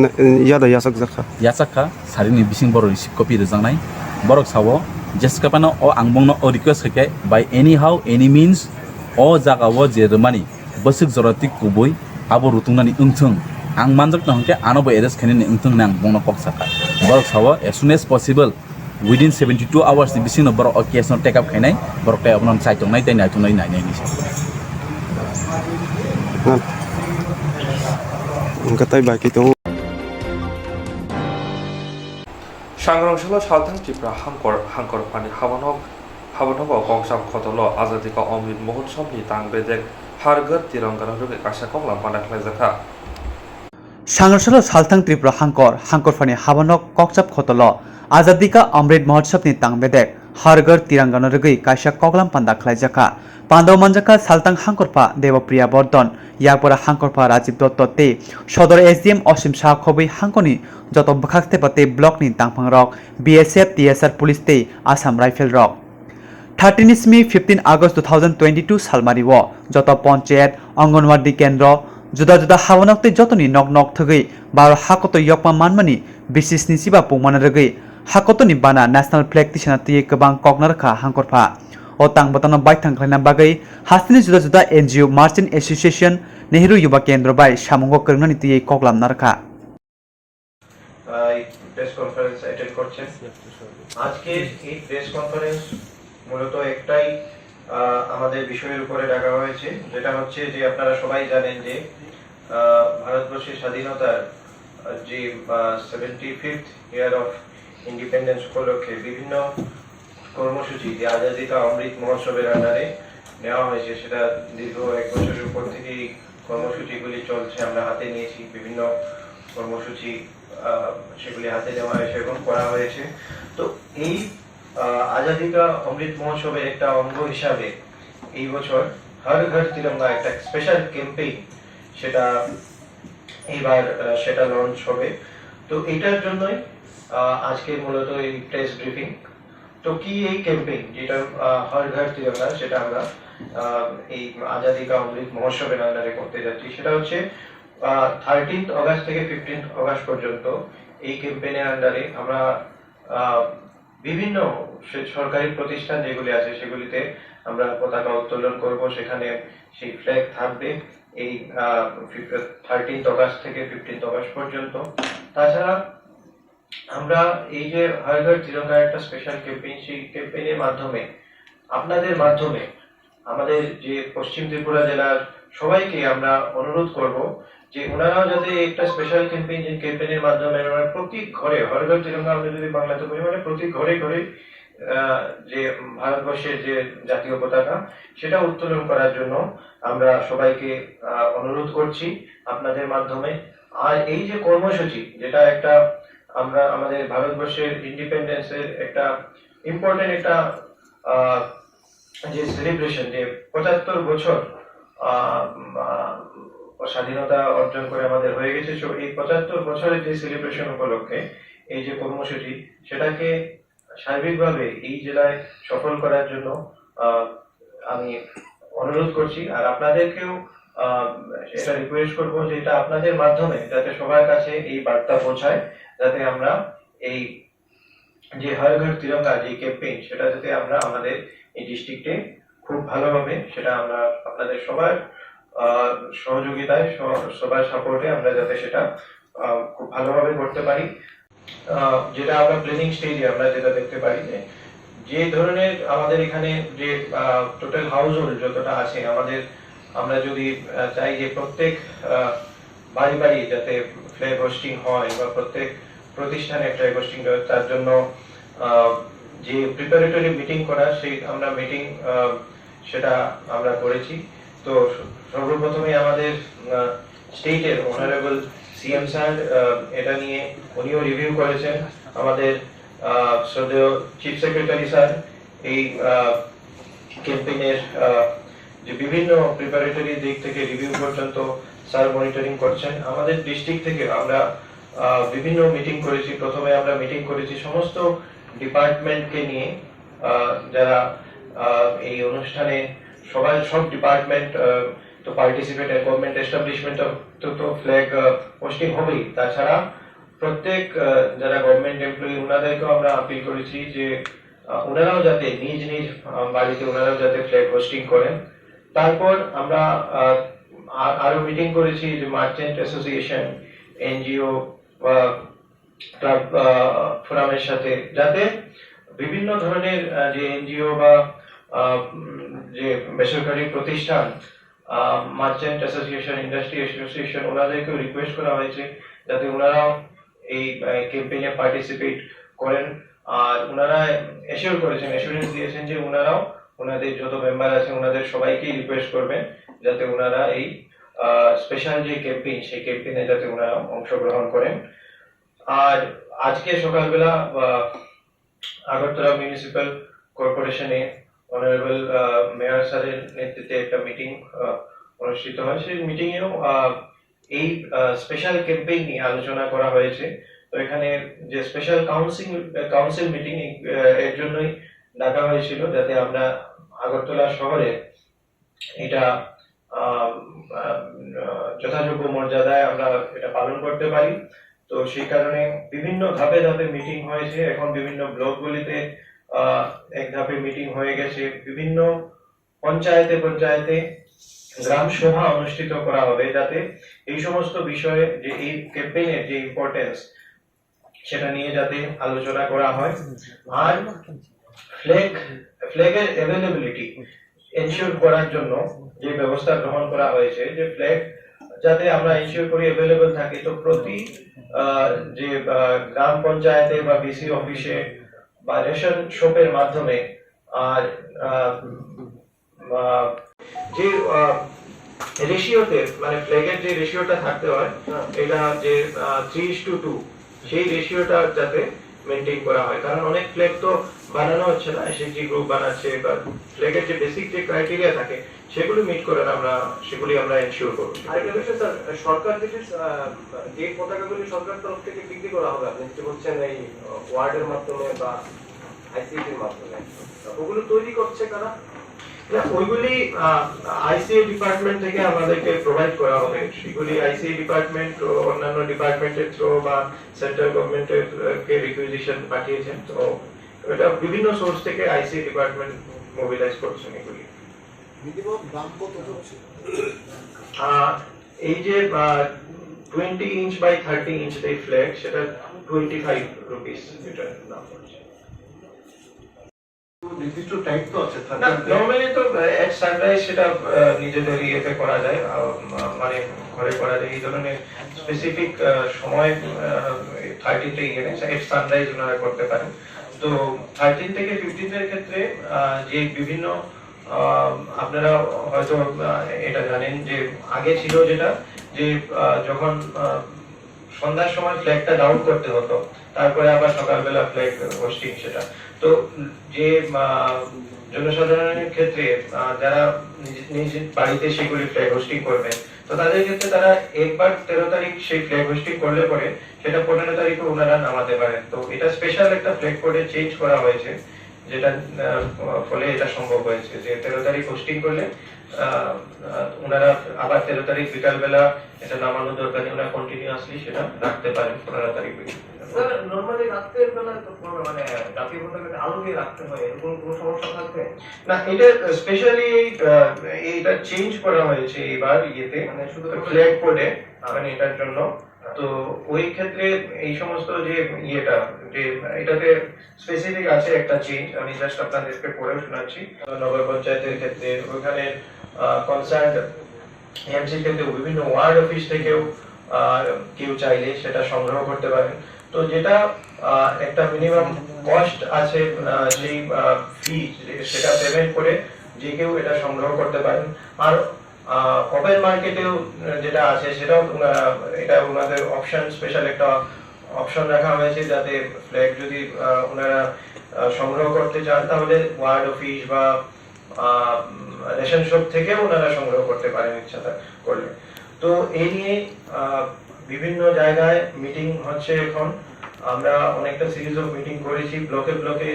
I: yada yasak zakha
O: sarini bising boro receipt copy rejangnai borok sawo jeskapano o angbongno o request hake by anyhow any means o jagao jermani basik jorati kubui abo rutungnani ungthung ang manjak na hangke anobo arrest khaini ungthung nang bongno kok saka borok sawo as soon as possible within 72 hours ni bising borok o case no take up khainai borok tay obnon saitong nai tai naitunai nainai ni
I: Katai baki to
A: Swrangchati salthang Tripura hangkor pani habanok kongsam khotolo azadi ka Amrit Mahotsav ni tangbedek hargar tirangana ruge kasha konglam pana khlaijaka
P: Swrangchati salthang Tripura hangkor pani habanok koksap khotolo azadi ka Amrit Mahotsav ni tangbedek hargar tirangana ruge kasha konglam panda khlaijaka Pandaw manjaka saltang hangkorpa Debapriya Bordon yakpora hangkorpa Rajiv Dotto te Sodor SDM Osim Shah khobui hangkoni joto bkhakte pate block ni tangphang rok BSF TSR police te Assam Rifle rok 13 May 15 August 2022 salmari wo joto panchayat Anganwadi kendra juda juda habanokte jotoni nok thogei baro hakoto yokma manmani bisis ni siba pungmana rogei hakotoni bana national flag tisana tiye kobang koknarkha hangkorpa Otang batana baitang khlaina bagai hastini juda juda NGO Merchant Association Nehru Yuba Kendra bai samungo kornani tiye koklam narkha
Q: press conference attend করছেন আজকে এই press conference মূলত একটাই আমাদের বিষয়ের উপরে ডাকা হয়েছে যেটা হচ্ছে যে আপনারা সবাই জানেন যে ভারতবর্ষের স্বাধীনতার যে 75th ইয়ার অফ ইন্ডিপেন্ডেন্স উপলক্ষে বিভিন্ন কর্মসূচি যে আজাদি কা অমৃত মহোৎসবের আন্ডারে নেওয়া হয়েছে সেটা দীর্ঘ 1 বছরের উপর থেকে এই কর্মসূচিগুলি চলছে আমরা হাতে নিয়েছি বিভিন্ন কর্মসূচি সেগুলি হাতে নেওয়া হয়েছে এবং করা হয়েছে তো এই আজাদি কা অমৃত মহোৎসবের একটা অঙ্গ হিসাবে এই বছর হর ঘর তিরঙ্গা একটা স্পেশাল ক্যাম্পেইন সেটা এইবার সেটা লঞ্চ হবে তো এটার জন্যই আজকে মূলত এই প্রেস ব্রিফিং তো কি এই ক্যাম্পেইন যেটা হর ঘর তিরঙ্গা সেটা আমরা এই আজাদি কা অমৃত মহোৎসবের আন্ডারে করতে যাচ্ছি সেটা হচ্ছে 13th অগাস্ট থেকে 15th অগাস্ট পর্যন্ত এই ক্যাম্পেইনের আন্ডারে আমরা বিভিন্ন সরকারি প্রতিষ্ঠান যেগুলি আছে সেগুলিতে আমরা পতাকা উত্তোলন করব সেখানে সেই ফ্ল্যাগ থাকবে এই 13th অগাস্ট থেকে 15th অগাস্ট পর্যন্ত তাছাড়া আমরা এই যে হর ঘর তিরঙ্গা একটা স্পেশাল ক্যাম্পেইন সেই ক্যাম্পেইনের মাধ্যমে আপনাদের মাধ্যমে আমাদের যে পশ্চিম ত্রিপুরা জেলার সবাইকে আমরা অনুরোধ করব যে ওনারাও যাতে একটা স্পেশাল ক্যাম্পেইনের মাধ্যমে প্রতি ঘরে হর ঘর তিরঙ্গা আমরা যদি বাংলাতে বলি মানে প্রতি ঘরে ঘরে যে ভারতবর্ষের যে জাতীয় পতাকা সেটা উত্তোলন করার জন্য আমরা সবাইকে অনুরোধ করছি আপনাদের মাধ্যমে আর এই যে কর্মসূচি যেটা একটা আমরা আমাদের ভারতবর্ষের ইন্ডিপেন্ডেন্সের একটা ইম্পর্টেন্ট একটা যে সেলিব্রেশন যে 75 বছর স্বাধীনতা অর্জন করে আমাদের হয়ে গেছে এই 75 বছরের যে সেলিব্রেশন উপলক্ষে এই যে কর্মসূচি সেটাকে সার্বিকভাবে এই জেলায় সফল করার জন্য আমি অনুরোধ করছি আর আপনাদেরকেও এটা রিকোয়েস্ট করবো যে এটা আপনাদের মাধ্যমে যাতে সবার কাছে এই বার্তা পৌঁছায় যাতে আমরা এই যে হর ঘর তিরঙ্গা যে ক্যাম্পেইন সেটা যাতে আমরা আমাদের এই ডিস্ট্রিক্টে খুব ভালোভাবে সেটা আমরা আপনাদের সবার সহযোগিতায় সবার সাপোর্টে আমরা যাতে সেটা খুব ভালোভাবে করতে পারি যেটা আমরা প্ল্যানিং স্টেজে আমরা যেটা দেখতে পারি যে ধরনের আমাদের এখানে যে টোটাল হাউস হোল্ড যতটা আছে আমাদের আমরা যদি চাই যে প্রত্যেক বাড়ি বাড়ি যাতে ফ্ল্যাগ হোস্টিং হয় বা প্রত্যেক প্রতিষ্ঠানে ফ্ল্যাগ হোস্টিং হয় তার জন্য যে প্রিপারেটরি মিটিং করা সেই আমরা মিটিং সেটা আমরা করেছি তো সর্বপ্রথমে আমাদের স্টেটের অনারেবল সিএম স্যার এটা নিয়ে উনিও রিভিউ করেছেন আমাদের শ্রদ্ধেয় চিফ সেক্রেটারি স্যার এই ক্যাম্পেইনের যে বিভিন্ন প্রিপারেটরি দিক থেকে রিভিউ পর্যন্ত স্যার মনিটরিং করছেন আমাদের ডিস্ট্রিক্ট থেকে আমরা বিভিন্ন মিটিং করেছি প্রথমে আমরা মিটিং করেছি সমস্ত ডিপার্টমেন্টকে নিয়ে যারা এই অনুষ্ঠানে সব ডিপার্টমেন্ট তো পার্টিসিপেট গভর্নমেন্ট এস্টাবলিশমেন্ট তো ফ্ল্যাগ পোস্টিং হবেই তাছাড়া প্রত্যেক যারা গভর্নমেন্ট এমপ্লয়ি ওনাদেরকেও আমরা আপিল করেছি যে ওনারাও যাতে নিজ নিজ বাড়িতে ওনারাও যাতে ফ্ল্যাগ হোস্টিং করেন। তারপর আমরা আরো মিটিং করেছি যে মার্চেন্ট অ্যাসোসিয়েশন, এনজিও বা ক্লাব ফোরামের সাথে, যাতে বিভিন্ন ধরনের যে এনজিও বা যে বেসরকারি প্রতিষ্ঠান, মার্চেন্ট অ্যাসোসিয়েশন, ইন্ডাস্ট্রি অ্যাসোসিয়েশন, ওনাদেরকে রিকোয়েস্ট করা হয়েছে যাতে ওনারাও এই ক্যাম্পেইনে পার্টিসিপেট করেন। আর ওনারা অ্যাসুরেন্স দিয়েছেন যে ওনারাও ওনাদের যত মেম্বার আছে ওনাদের সবাইকে রিকোয়েস্ট করবেন যাতে ওনারা এই স্পেশাল যে ক্যাম্পেইন, সেই ক্যাম্পেইনে যাতে ওনারা অংশগ্রহণ করেন। আর আজকে সকালবেলা আগরতলা মিউনিসিপ্যাল কর্পোরেশনে অনারেবল মেয়র স্যারের নেতৃত্বে একটা মিটিং অনুষ্ঠিত হয়। সেই মিটিং এও এই স্পেশাল ক্যাম্পেইন নিয়ে আলোচনা করা হয়েছে। তো এখানে যে স্পেশাল কাউন্সিল মিটিং এর জন্যই ডাকা হয়েছিল, যাতে আমরা আগরতলা শহরে এটা যথাযোগ্য মর্যাদায় আমরা এটা পালন করতে পারি। তো সেই কারণে বিভিন্ন ধাপে ধাপে মিটিং হয়েছে। এখন বিভিন্ন ব্লকগুলিতে এক ধাপে মিটিং হয়ে গেছে। বিভিন্ন পঞ্চায়েতে গ্রাম সভা অনুষ্ঠিত করা হবে, যাতে এই সমস্ত বিষয়ে যে এই ক্যাম্পেইনের যে ইম্পর্টেন্স সেটা নিয়ে যাতে আলোচনা করা হয়। আর ফ্ল্যাগের অ্যাভেলেবিলিটি এনশিওর করার জন্য যে ব্যবস্থা গ্রহণ করা হয়েছে, যে ফ্ল্যাগ যাতে আমরা এনশিওর করি অ্যাভেলেবল থাকে। তো প্রতি যে গ্রাম পঞ্চায়েতে বা বিসি অফিসে বা রেশন শপের মাধ্যমে, আর যে রেশিওতে মানে ফ্ল্যাগের যে রেশিওটা থাকতে হয়, এটা যে 3:2 সেই রেশিওটা যাতে মেনটেন করা হয়। কারণ অনেক ফ্ল্যাগ তো বানানো হচ্ছে না, এসএসজি গ্রুপ বানাচ্ছে, বা ফ্ল্যাগের যে বেসিক যে ক্রাইটেরিয়া থাকে সেগুলো মিট করার সেগুলি আমরা এনশিওর করব।
R: আরেকটা বিষয় স্যার, সরকার থেকে যে পতাকাগুলি সরকার তরফ থেকে বিক্রি করা হবে, আপনি যেটা বলছেন এই ওয়ার্ডের মাধ্যমে বা আইসিটির মাধ্যমে, ওগুলো তৈরি করছে কারা?
Q: ওইগুলি আইসিএ ডিপার্টমেন্ট থেকে আমাদেরকে প্রোভাইড করা হবে। সেগুলি আইসিএ ডিপার্টমেন্ট ও অন্যান্য ডিপার্টমেন্টের থ্রু বা সেন্ট্রাল গভর্নমেন্টের কে রিকুইজিশন পাঠিয়েছেন। তো এটা বিভিন্ন সোর্স থেকে আইসিএ ডিপার্টমেন্ট মোবিলাইজ করছেন। এগুলি
B: মিনিমাম দাম কত হচ্ছে?
Q: এই যে 20 ইঞ্চ বাই 30 ইঞ্চ এই ফ্ল্যাগ, সেটা 25 রুপিস এটার দাম হচ্ছে।
B: নির্দিষ্ট টাইপ তো আছে,
Q: নরমালি তো এট সানরাইজ সেটা নিজেদের ইয়েতে করা যায়, মানে ঘরে করা যায়। এই ধরনের স্পেসিফিক সময় 13 তে গেলে এট সানরাইজ ওনারা করতে পারেন। তো 13 থেকে 15 এর ক্ষেত্রে যে বিভিন্ন আপনারা হয়তো এটা জানেন যে আগে ছিল যেটা যে যখন সন্ধ্যার সময় ফ্ল্যাগটা ডাউন করতে হতো, তারপরে আবার সকালবেলা ফ্ল্যাগ হোস্টিং, সেটা তো যে জনসাধারণের ক্ষেত্রে যারা নিজ বাড়িতে সেগুলি ফ্ল্যাগ হোস্টিং করবেন, তো তাদের ক্ষেত্রে তারা একবার 13 তারিখ সেই ফ্ল্যাগ হোস্টিং করলে পরে সেটা 15 তারিখে ওনারা নামাতে পারেন। তো এটা স্পেশাল একটা ফ্ল্যাগ কোডে চেঞ্জ করা হয়েছে, যেটা ফলে এটা সম্ভব হয়েছে যে 13 তারিখ হোস্টিং করলে ওনারা আবার 13 তারিখ বিকালবেলা এটা নামানো দরকার নেই, ওনারা কন্টিনিউয়াসলি সেটা রাখতে পারেন 15 তারিখ।
R: নরমালি রাতের বেলা মানে জাতীয় পতাকাটা আলো দিয়ে রাখতে হয়, এরকম কোনো সমস্যা থাকবে
Q: না? এটা স্পেশালি এইটা চেঞ্জ করা হয়েছে এবার ইয়েতে, মানে শুধু ফ্ল্যাগ কোডে, মানে এটার জন্য। তো ওই ক্ষেত্রে এই সমস্ত যে ইয়েটা, যে এটাতে স্পেসিফিক আছে একটা চেঞ্জ, আমি জাস্ট আপনাদেরকে পড়েও শোনাচ্ছি। নগর পঞ্চায়েতের ক্ষেত্রে ওইখানে কনসার্ন এমসি থেকে বিভিন্ন ওয়ার্ড অফিস থেকেও কেউ চাইলে সেটা সংগ্রহ করতে পারেন। তো যেটা একটা মিনিমাম কস্ট আছে, সেই ফি সেটা পেমেন্ট করে যে কেউ এটা সংগ্রহ করতে পারেন। আর ওপেন মার্কেটেও যেটা আছে সেটাও এটা ওনাদের অপশন, স্পেশাল একটা অপশন রাখা হয়েছে, যাতে ফ্ল্যাগ যদি ওনারা সংগ্রহ করতে চান তাহলে ওয়ার্ড অফিস বা রেশন শপ থেকেও ওনারা সংগ্রহ করতে পারেন ইচ্ছা করলে। তো এই নিয়ে বিভিন্ন জায়গায় মিটিং হচ্ছে এখন। আমরা অনেকটা সিরিজ অফ মিটিং করেছি, ব্লকে ব্লকে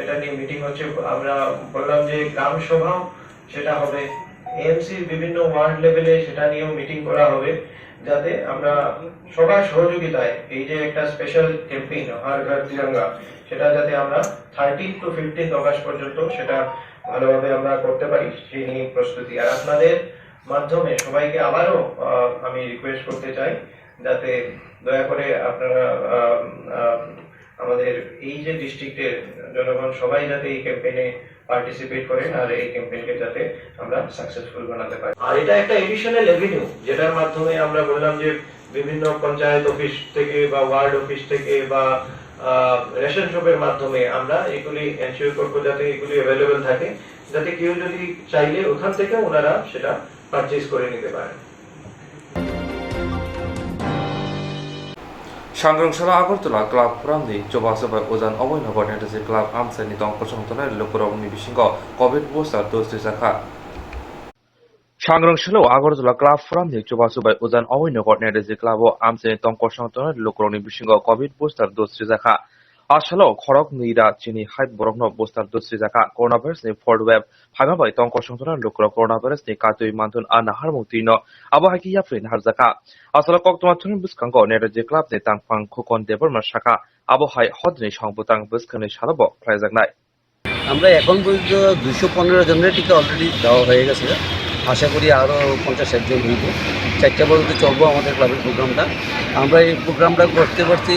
Q: এটা নিয়ে মিটিং হচ্ছে। আমরা বললাম যে গ্রাম সভাও সেটা হবে, এএমসির বিভিন্ন ওয়ার্ড লেভেলে সেটা নিয়েও মিটিং করা হবে, যাতে আমরা সবার সহযোগিতায় এই যে একটা স্পেশাল ক্যাম্পেইন হর ঘর তিরঙ্গা, সেটা যাতে আমরা 13 to 15 অগাস্ট পর্যন্ত সেটা ভালোভাবে আমরা করতে পারি সেই নিয়ে প্রস্তুতি। আর আপনাদের মাধ্যমে সবাইকে আবারও আমি রিকোয়েস্ট করতে চাই যাতে দয়া করে আপনারা আমাদের এই যে ডিস্ট্রিক্টের জনগণ সবাই যাতে এই ক্যাম্পেইনে পার্টিসিপেট করেন আর এই ক্যাম্পেইনকে যাতে আমরা সাকসেসফুল বানাতে পারি। আর এটা একটা এডিশনাল রেভিনিউ যেটার মাধ্যমে আমরা বললাম যে বিভিন্ন পঞ্চায়েত অফিস থেকে বা ওয়ার্ড অফিস থেকে বা রেশন শপের মাধ্যমে আমরা এগুলি এনশিওর করবো যাতে এগুলি অ্যাভেলেবল থাকে, যাতে কেউ যদি চাইলে ওখান থেকে ওনারা সেটা পারচেজ করে নিতে পারেন।
A: Swrangchati Agartala Club Foramni Jobasobai Ozan Oboinogor Netasi Club Amsani Tong Kosongtonai Lokorogni Bisingo COVID booster dose Tisaka. Swrangchati Agartala Club Foramni Jobasobai Ozan Oboinogor Netasi Club Amsani Tong Kosongtonai Lokorogni Bisingo COVID booster dose Tisaka. Asalo Khorok Nida Chini Hype Borokno booster dose Tisaka. Coronavirus ni fourth wave Hamabai Tong Kosongtonai Lokoro coronavirus ni Katui Mantun Anahar Mutino Abahaki Yafrin Harzaka. Asal Koktwma Tunin Buskango Netasi Club ni Tangpang Kukon Debor Mashaka Abohai Hodni Shongbutang Buskani Shalabo Plaizagnai.
S: আমরা এখন পর্যন্ত 215 জনের টিকা already দেওয়া হয়ে গেছে। আশা করি আরও 50-60 জন হইব। 4টা পর্যন্ত চলবো আমাদের ক্লাবের প্রোগ্রামটা। আমরা এই প্রোগ্রামটা করতে পারছি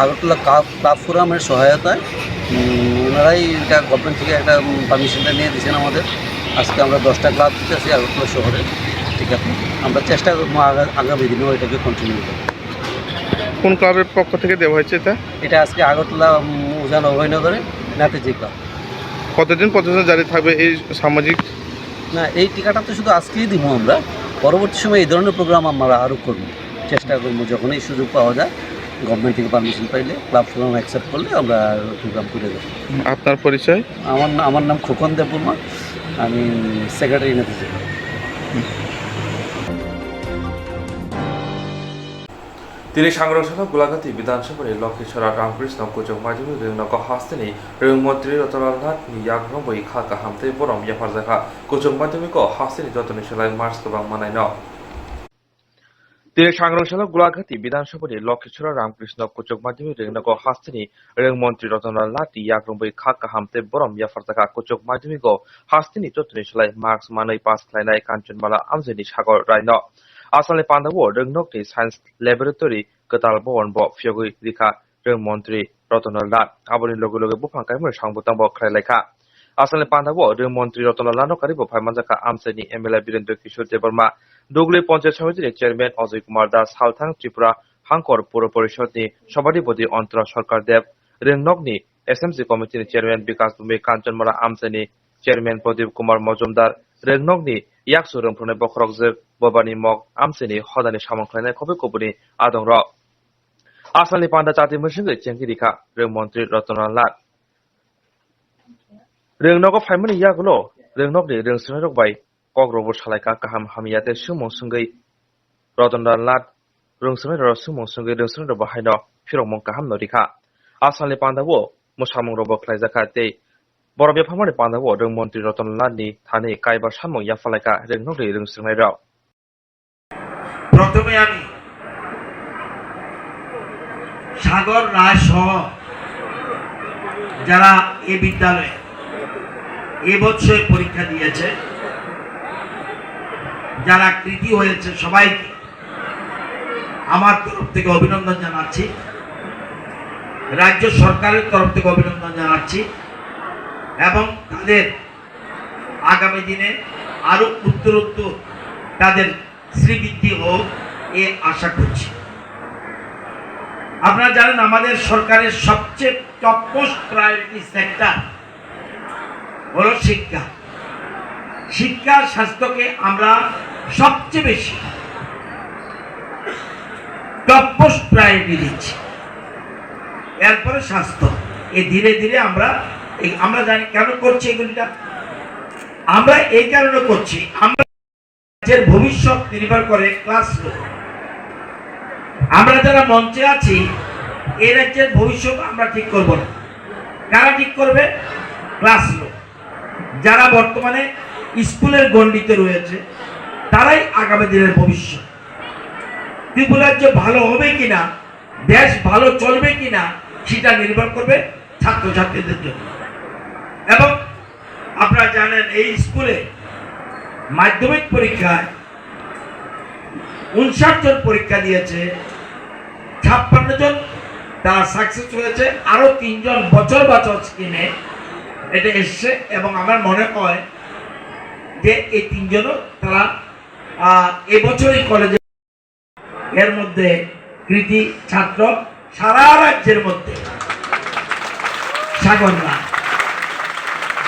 S: আগরতলা ক্লাব ফোরামের সহায়তায়। ওনারাই এটা গভর্নমেন্ট থেকে একটা পারমিশনটা নিয়ে দিয়েছেন আমাদের। আজকে আমরা 10টা ক্লাব দিতেছি আগরতলা শহরে। ঠিক আছে, আমরা চেষ্টা করবো আগামী দিনেও এটাকে কন্টিনিউ করবো।
T: কোন ক্লাবের পক্ষ থেকে দেওয়া হয়েছে
S: এটা আজকে আগরতলা উজান অভয়নগরে নাতিজি ক্লাব।
T: কতদিন পর্যন্ত জারি থাকবে এই সামাজিক?
S: না, এই টিকাটা তো শুধু আজকেই দিব আমরা। পরবর্তী সময় এই ধরনের প্রোগ্রাম আমরা আরও করব, চেষ্টা করবো যখনই সুযোগ পাওয়া যায় গভর্নমেন্ট থেকে পারমিশন পাইলে ক্লাব ফোরাম অ্যাকসেপ্ট করলে আমরা প্রোগ্রাম করে দেবো।
T: আপনার পরিচয়?
S: আমার নাম খোকন দেববর্মা, আমি সেক্রেটারি নাতিজি ক্লাব।
A: তিনি Swrangchati Gulagati বিধানসভার লক্ষ্মীছড়া রামকৃষ্ণ কুচং মাধ্যমে রেংনক হাস্তেনি রেংমন্ত্রী Ratanlal ni yagrong bai kha ka hamte borom yafarjaka kuchung মাধ্যমিক হাস্তেনি যতনি সেলাই মার্চ গোবাং মানাইন। তিনি Swrangchati Gulagati বিধানসভার লক্ষ্মীছড়া রামকৃষ্ণ কুচং মাধ্যমে রেংনক হাস্তেনি রেংমন্ত্রী Ratanlal ni yagrong bai kha ka hamte borom yafarjaka kuchung মাধ্যমিক হাস্তেনি যতনি সেলাই মার্চ মানাই পাস খাইনাই কাঞ্চনমালা আমজেনি সাগর রাইন। Asal Pandawo Rengnok ni Science Laboratory Ketal Bawon Bo Fyogui Rika Reng Montri Rotonolal Aboni Logo Logo Bupang Kaimur Sangbutang Bo Kraileka. Asal Pandawo Reng Montri Rotonolal no Karibo Paimanjaka Amsani MLA Birendra Kishore Deborma Dugli Panchayat Samiti Chairman Ajay Kumar Das Southang Tripura Hankor Puro Porishod ni Sabadipati Antara Sarkar Dev Rengnok ni SMC Committee ni Chairman Bikas Bumi Kanchanmala Amsani Chairman Pradip Kumar Majumdar Rengnok ni Yaksu Rengprone Bokrokjek Bobani Mok Amseni Hodani Samanklainai Kobe Kobuni Adongra. Asalni Panda Chati Mushingi Chengirika Rengmontri Rotonolal. Rengnoko Faimani Yagulo Rengnokni Rengsrok Bai Kokrobor Salaika Kaham Hamiyate Sumong Sungai Rotonolal Rengsrok Sumong Sungai Rengsrok Bahaino Firomong Kaham Norika. Asalni Panda Wo Musamong Robo Klaizaka Day Borobia Pamani Panda Wo Rengmontri Rotonolal ni Thani Kaiba Samong Yafalaika Rengnokni Rengsrok Rao.
U: প্রথমে আমি সাগর রায় সহ যারা এই বিদ্যালয়ে এবছর পরীক্ষা দিয়েছে, যারা কৃতি হয়েছে সবাইকে আমার তরফ থেকে অভিনন্দন জানাচ্ছি, রাজ্য সরকারের তরফ থেকে অভিনন্দন জানাচ্ছি এবং তাদের আগামী দিনে আরো উত্তরোত্তর তাদের শ্রীবৃদ্ধি হোক এ আশা করছি। আপনারা জানেন আমাদের সরকারের সবচেয়ে টপ মোস্ট প্রায়োরিটি সেক্টর হলো শিক্ষা। শিক্ষা স্বাস্থ্যকে আমরা সবচেয়ে বেশি টপ মোস্ট প্রায়োরিটি দিচ্ছি, এরপরে স্বাস্থ্য। এই ধীরে ধীরে আমরা জানি কেন করছি এগুলিটা, আমরা এই কারণে করছি আমরা ভবিষ্যৎ নির্ভর করে ক্লাসরুম। আমরা যারা মঞ্চে আছি এই রাজ্যের ভবিষ্যৎ আমরা ঠিক করব না, কারা ঠিক করবে? ক্লাসরুম। যারা বর্তমানে স্কুলের গণ্ডিতে রয়েছে তারাই আগামী দিনের ভবিষ্যৎ। ত্রিপুরা রাজ্য ভালো হবে কিনা, দেশ ভালো চলবে কিনা সেটা নির্ভর করবে ছাত্রছাত্রীদের জন্য। এবং আপনারা জানেন এই স্কুলে মাধ্যমিক পরীক্ষায় 59 জন পরীক্ষা দিয়েছে, 56 জন তারা সাকসেস হয়েছে, আরো 3 জন বছর বছর স্কিমে এটা এসছে। এবং আমার মনে হয় যে এই 3 জনও তারা এবছরই কলেজে, এর মধ্যে কৃতি ছাত্র সারা রাজ্যের মধ্যে সাগর না।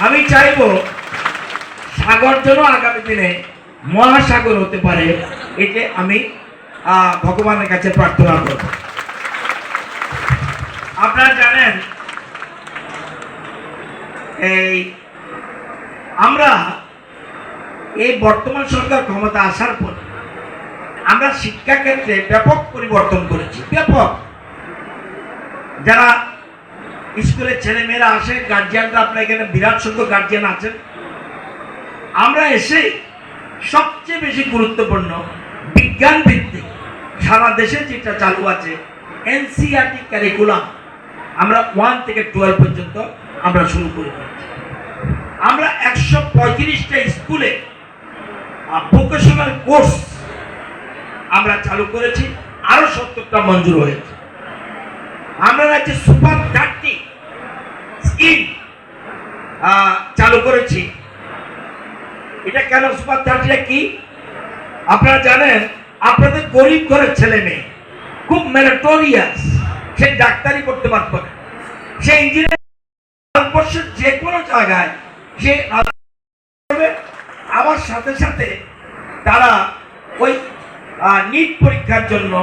U: আমি চাইব সাগর যেন আগামী দিনে মহাসাগর হতে পারে, এতে আমি ভগবানের কাছে প্রার্থনা করব। আপনারা জানেন এই আমরা এই বর্তমান সরকার ক্ষমতা আসার পর আমরা শিক্ষা ক্ষেত্রে ব্যাপক পরিবর্তন করেছি। ব্যাপক, যারা স্কুলের ছেলেমেয়েরা আসে, গার্জিয়ানরা, আপনার এখানে বিরাট সংখ্যক গার্জিয়ান আছেন, আমরা এসে সবচেয়ে বেশি গুরুত্বপূর্ণ বিজ্ঞান ভিত্তিক সারা দেশে যেটা চালু আছে এনসিইআরটি ক্যারিকুলাম আমরা 1 থেকে 12 পর্যন্ত আমরা শুরু করে দিয়েছি। আমরা 135টা স্কুলে ভোকেশনাল কোর্স আমরা চালু করেছি, আরো 70টা মঞ্জুর হয়েছে। আমরা রাজ্যে সুপার 30 স্কিম চালু করেছি। এটা কেন সুপার 30টা কি আপনারা জানেন? আপনাদের গরিব ঘরের ছেলে মেয়ে খুব মেরিটোরিয়াস, সে ডাক্তারি করতে পারত না, সে ইঞ্জিনিয়ার, ভারতবর্ষের যে কোনো জায়গায় সে আবার সাথে সাথে তারা ওই নিট পরীক্ষার জন্য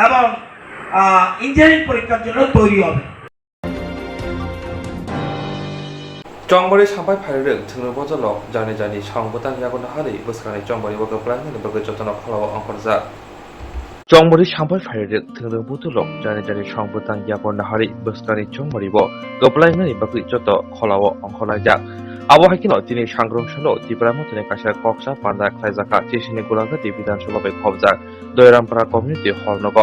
U: এবং ইঞ্জিনিয়ারিং পরীক্ষার জন্য তৈরি হবে।
A: 정벌이 상발 파일을 등을 보절로 자네자니 상보단 야구나 하리 부스간의 정벌이 워크 플랜을 버그 줬던 컬러와 엉커자 정벌이 상발 파일을 등을 보절로 자네자니 상보단 야구나 하리 부스간의 정벌이 워크 플랜을 버그 줬던 컬러와 엉커자 আবু হাকিন তিনি সংগ্রহশালো ত্রিপুরামতনে কাশার কক্সা পান্ডা খাইজাকা চেশিনে গোলাঘাটি বিধানসভাবে খবজাক দয়রামপাড়া কমিউনিটি হলনগ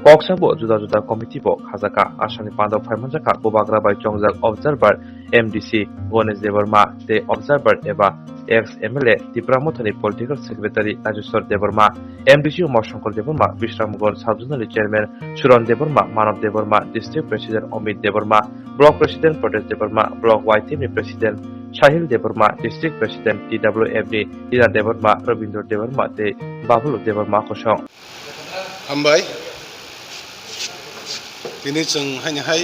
A: কক্সাবো জুদা জুদা কমিটিবো খাজাকা আসানি পান্ডব ফাইমানজাকা বোবাগ্রাবাই চংজাক অবজারভার এমডিসি গণেশ দেববর্মা দে অবজারভার এবা এক্স এমএলএ ত্রিপুরামতনি political secretary Rajeshwar Debbarma MDC Umashankar Debbarma Bishramgarh সাবজোনালি chairman Suran Debbarma Manab Debbarma district president Amit Debbarma block president Pradesh Debbarma block ওয়াইটিএমনি president Sahil Debbarma district president TWFD Tina Debbarma Rabindra Debbarma দে বাবুল দেববর্মা কসং
E: হামবাই তিনি जों हाय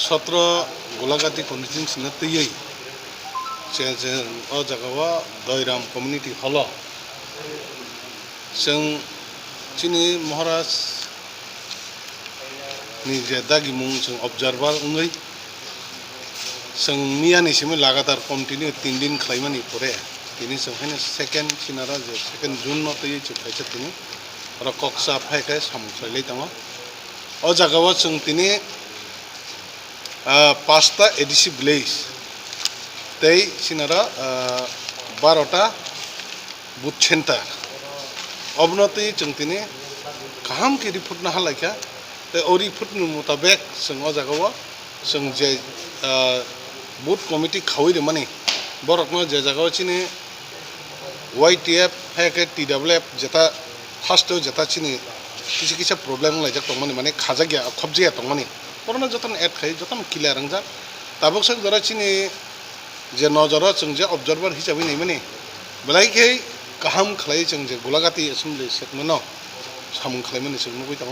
E: 17 গোলাঘাটি কনস্টিটিউন্সি তৈরি जों अ जायगायाव दयराम कमिउनिटी हल जों चिनि महाराज नि जे दागि मुं जों अबजार्भार उङै जों मियानिसिम लागातार कन्टिन्यू 3 दिन खालामनानै परे তিনি जों हाय सेकेंड सिनारा जे सेकेंड जून न तैरि जों फाइसे তিনি और कक्सा फाइके सामख्लायलै दङ अ जायगायाव जों তিনি 5টা एडिसि विलेज तै सिनारा 12टा बुथ सेंटर अबनति जों তিনি गाहाम के रिपोर्ट न हालायखा तै ओ रिपोर्ट नि मुताबिक जों अ जायगायाव जों जे बुथ कमिटी खावै माने बरकनो जे जायगायाव चिनि वाईटीएफ फाइके टीडब्ल्यूएफ जेता फार्स्ट जेता चिनि किसी किसी प्रॉब्लम लाइजाक तंगमानि माने खाजा गया खबजिया तंगमानि परना जतन एड खाय जतन क्लियर रंजा ताबक सक जरा चिनि जे नजर जों जे ऑब्जर्वर हिसाबै नै माने बलाइके गाहाम खलाय जों जे गोलाघाटी एसेम्बली सेगमेन्ट सामुं खालायमानि जों नुबाय दङ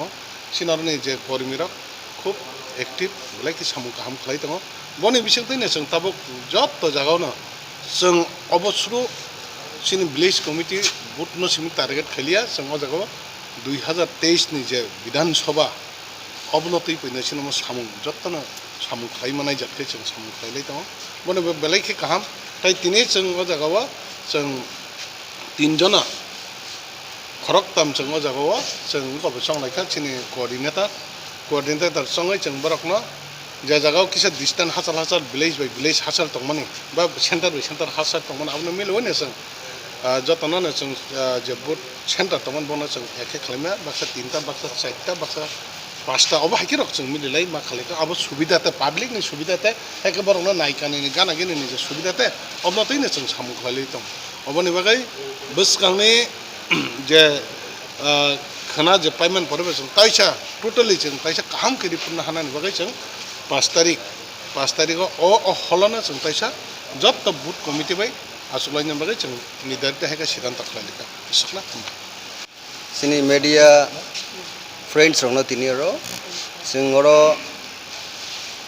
E: सिनारनि जे कर्मीरा खूब एक्टिव बलाइके सामुं गाहाम खालाय दङ बनि बिसोर दैनो जों ताबक जत जागावनो जों अबस्रु चिनि विलेज कमिटी बुथ न सिम टारगेट खालिया जों अ जागाव 2023 नि जे विधानसभा अबनति फैनायसिम सामुं जतनो सामुं खालायमानाय जाथे जों सामुं खालायलाय दङ बने बेलायखे गाहाम ताइ तिनि जों अ जागाव जों 3 जना खरकताम जों अ जागाव जों गबसं लायखा चिनि कोअर्डिनेटर संगै जों बरकनो जे जागाव किसा डिस्टेंस हासार विलेज बाय विलेज हासार तंगमानि बा सेंटर बाय सेंटर हासार तंगमानि आबनो मिलवने जों जतननो जों जे बुथ सेंटर तंगमन बनो जों एखे खालामया बाक्सा 3टा बाक्सा 4टा बाक्सा 5টা অবাহাইকে রকম মিলিলাই মা খালেকা আবার সুবিধাতে পাবলিক নি সুবিধাতে একেবারে নাইকানি গানাগিনি নিজে সুবিধাতে অবনতইনো जों সামু খালি দं অবনি বাগাই বসকাंनि যে খানা যে পেমেন্ট পড়বে जों তাইসা টোটালি जों তাইসা কাহাম কেরি পুরনা হানানি বাগাই जों 5 তারিখ অ হলনা जों তাইসা যত বুথ কমিটি বাই আসলাইনা বাগাই जों নির্ধারিত হেকা সিদ্ধান্ত খালিকা ইসকনা
S: sini media friends rongno tini oro sing oro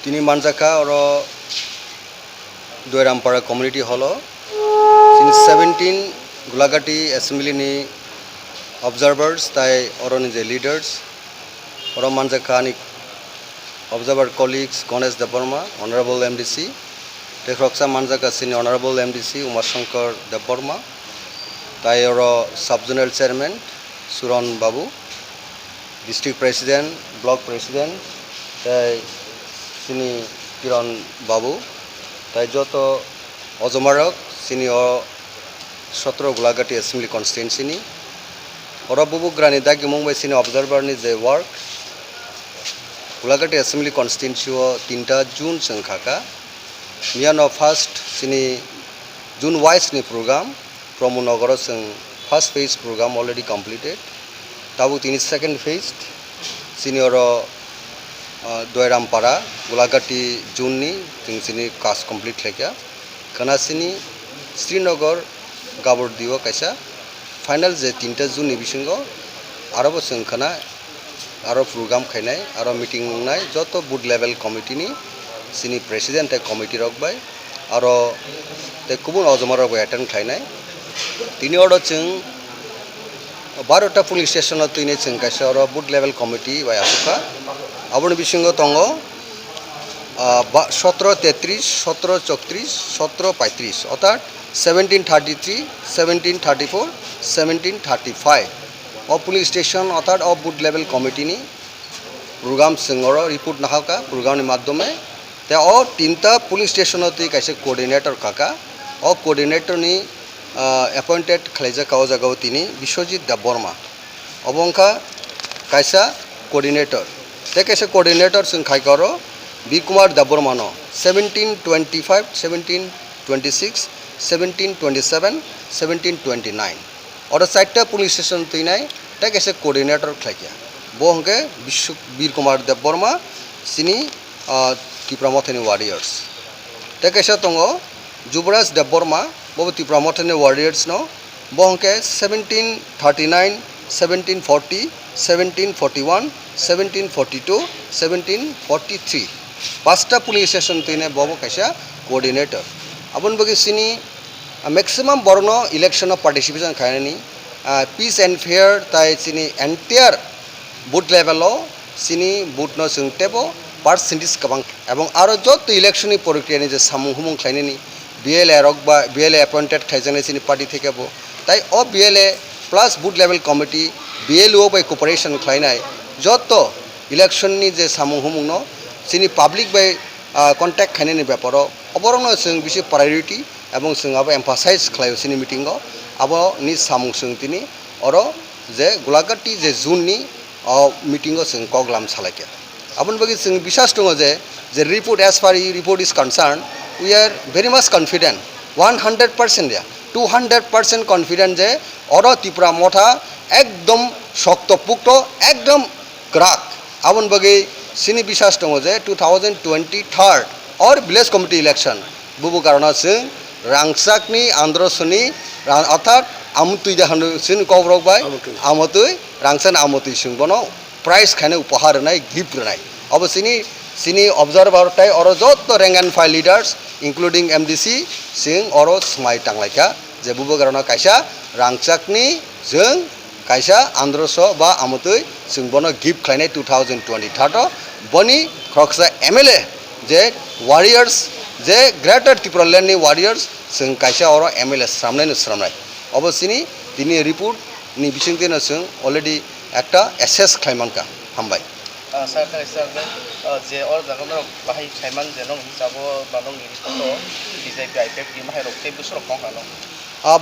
S: tini manjaka oro Doirampara community hall sini 17 Gulagati assembly ni observers tai oro ni je leaders oro manjaka ni observer colleagues Ganesh Deborma honorable MDC Tekroksa manjaka sini honorable MDC Umashankar Deborma tai oro sub-zonal chairman Suron Babu, district president, block president, tai sini Kiran Babu, tai joto Ozomarok, sini o 17 Gulagati assembly constituency ni. Ora bubu grani dagi mumbai sini observer ni je work. Gulagati assembly constituency o 3 June sengkhaka. Miano first sini June wise ni program Promunogoro seng first phase program already completed. Tabu tini second phase senior Doirampara Gulagati June ni ting sini kas complete lekya. Kana sini Srinagar Gabor diwa kaisa final je 3 June ni bisingo aro seng kana aro program khainai aro meeting nai joto board level committee ni sini president te committee rokbai aro te kubun ojomar rok attend khainai tini oro जों 12टा police station तैने जों काisa oro boot level committee bai asuka aboni bisingo tongo 1733 1734 1735 অর্থাৎ 1733 1734 1735 ও police station অর্থাৎ ও booth level committee নি programme সিংহর report নাহাকা প্রোগ্রামের মাধ্যমে তে ও তিনটা পুলিশ স্টেশন তে কাছে কোঅর্ডিনেটর কাকা ও কোঅর্ডিনেটর নি appointed khalaija kao jagao tini Biswajit Deborma obongkha kaisa coordinator te kaisa coordinator sing khai karo Bikumar Deborma no 1725 1726 1727 1729 ora saita police station tinai te kaisa coordinator khlaikya bongke Bikumar Deborma sini Tipramothani warriors te kaisa tongo Jubraj Deborma Bobati Pramotane warriors no Bonke 1739 1740 1741 1742 1743 Pasta police station tine Bobo Kasha coordinator Abun bagi sini maximum borno election of participation khainani peace and fair tai sini entire boot level o sini boot no sungtebo percentage kabang ebong aro jot election ni porikriya ni je samung humung khainani BLA rokba BLA appointed khaijane sini party theke bo tai o BLA plus boot level committee BLO by cooperation khlainai joto election ni je samung humung no sini public by contact khaine ni byaparo oborno sing bisi priority ebong sing abo emphasize khlaio sini meeting go abo ni samung sing tini oro je Gulagati je June ni meeting go sing koglam salake abon bagi sing bisas tongo je report as far as report is concerned we are very much confident 100% yeah 200% confident je oro Tripura motha ekdom shokto pukto ekdom crack abon bagi sini bisas tongo je 2023 or village committee election bubu karona sing rangsak ni androsoni অর্থাৎ আমতুই দেখানো সিন কবরক বাই আমতুই রাংসান আমতুই সিং বনো প্রাইজ খানে উপহার নাই গিফট নাই অবশ্যই সিনি অবজারভার টাই অর যত rank and file leaders including MDC সিং অর স্মাই টাংলাইকা যে বুবো কারণে কাইসা রাংসাকনি जों কাইসা আন্দ্রস বা আমতুই সিং বনো গিফট খাইনাই 2023 বনি খরকসা এমএলএ যে ওয়ারিয়ার্স যে গ্রেটার ত্রিপুরা ল্যান্ডনি ওয়ারিয়ার্স जों কাইসা অর এমএলএ সামনাই অবশ্যই তিনি রিপোর্ট নি বিসিংতেন जों অলরেডি একটা এসএস খাইমানকা হামবাই
F: सरकार जे और जगह बाहाय खाइमान जे नं हिसाबो बानं रिपोर्ट बीजेपी आईपीएफ की माहाय रखते बुसर खंगानो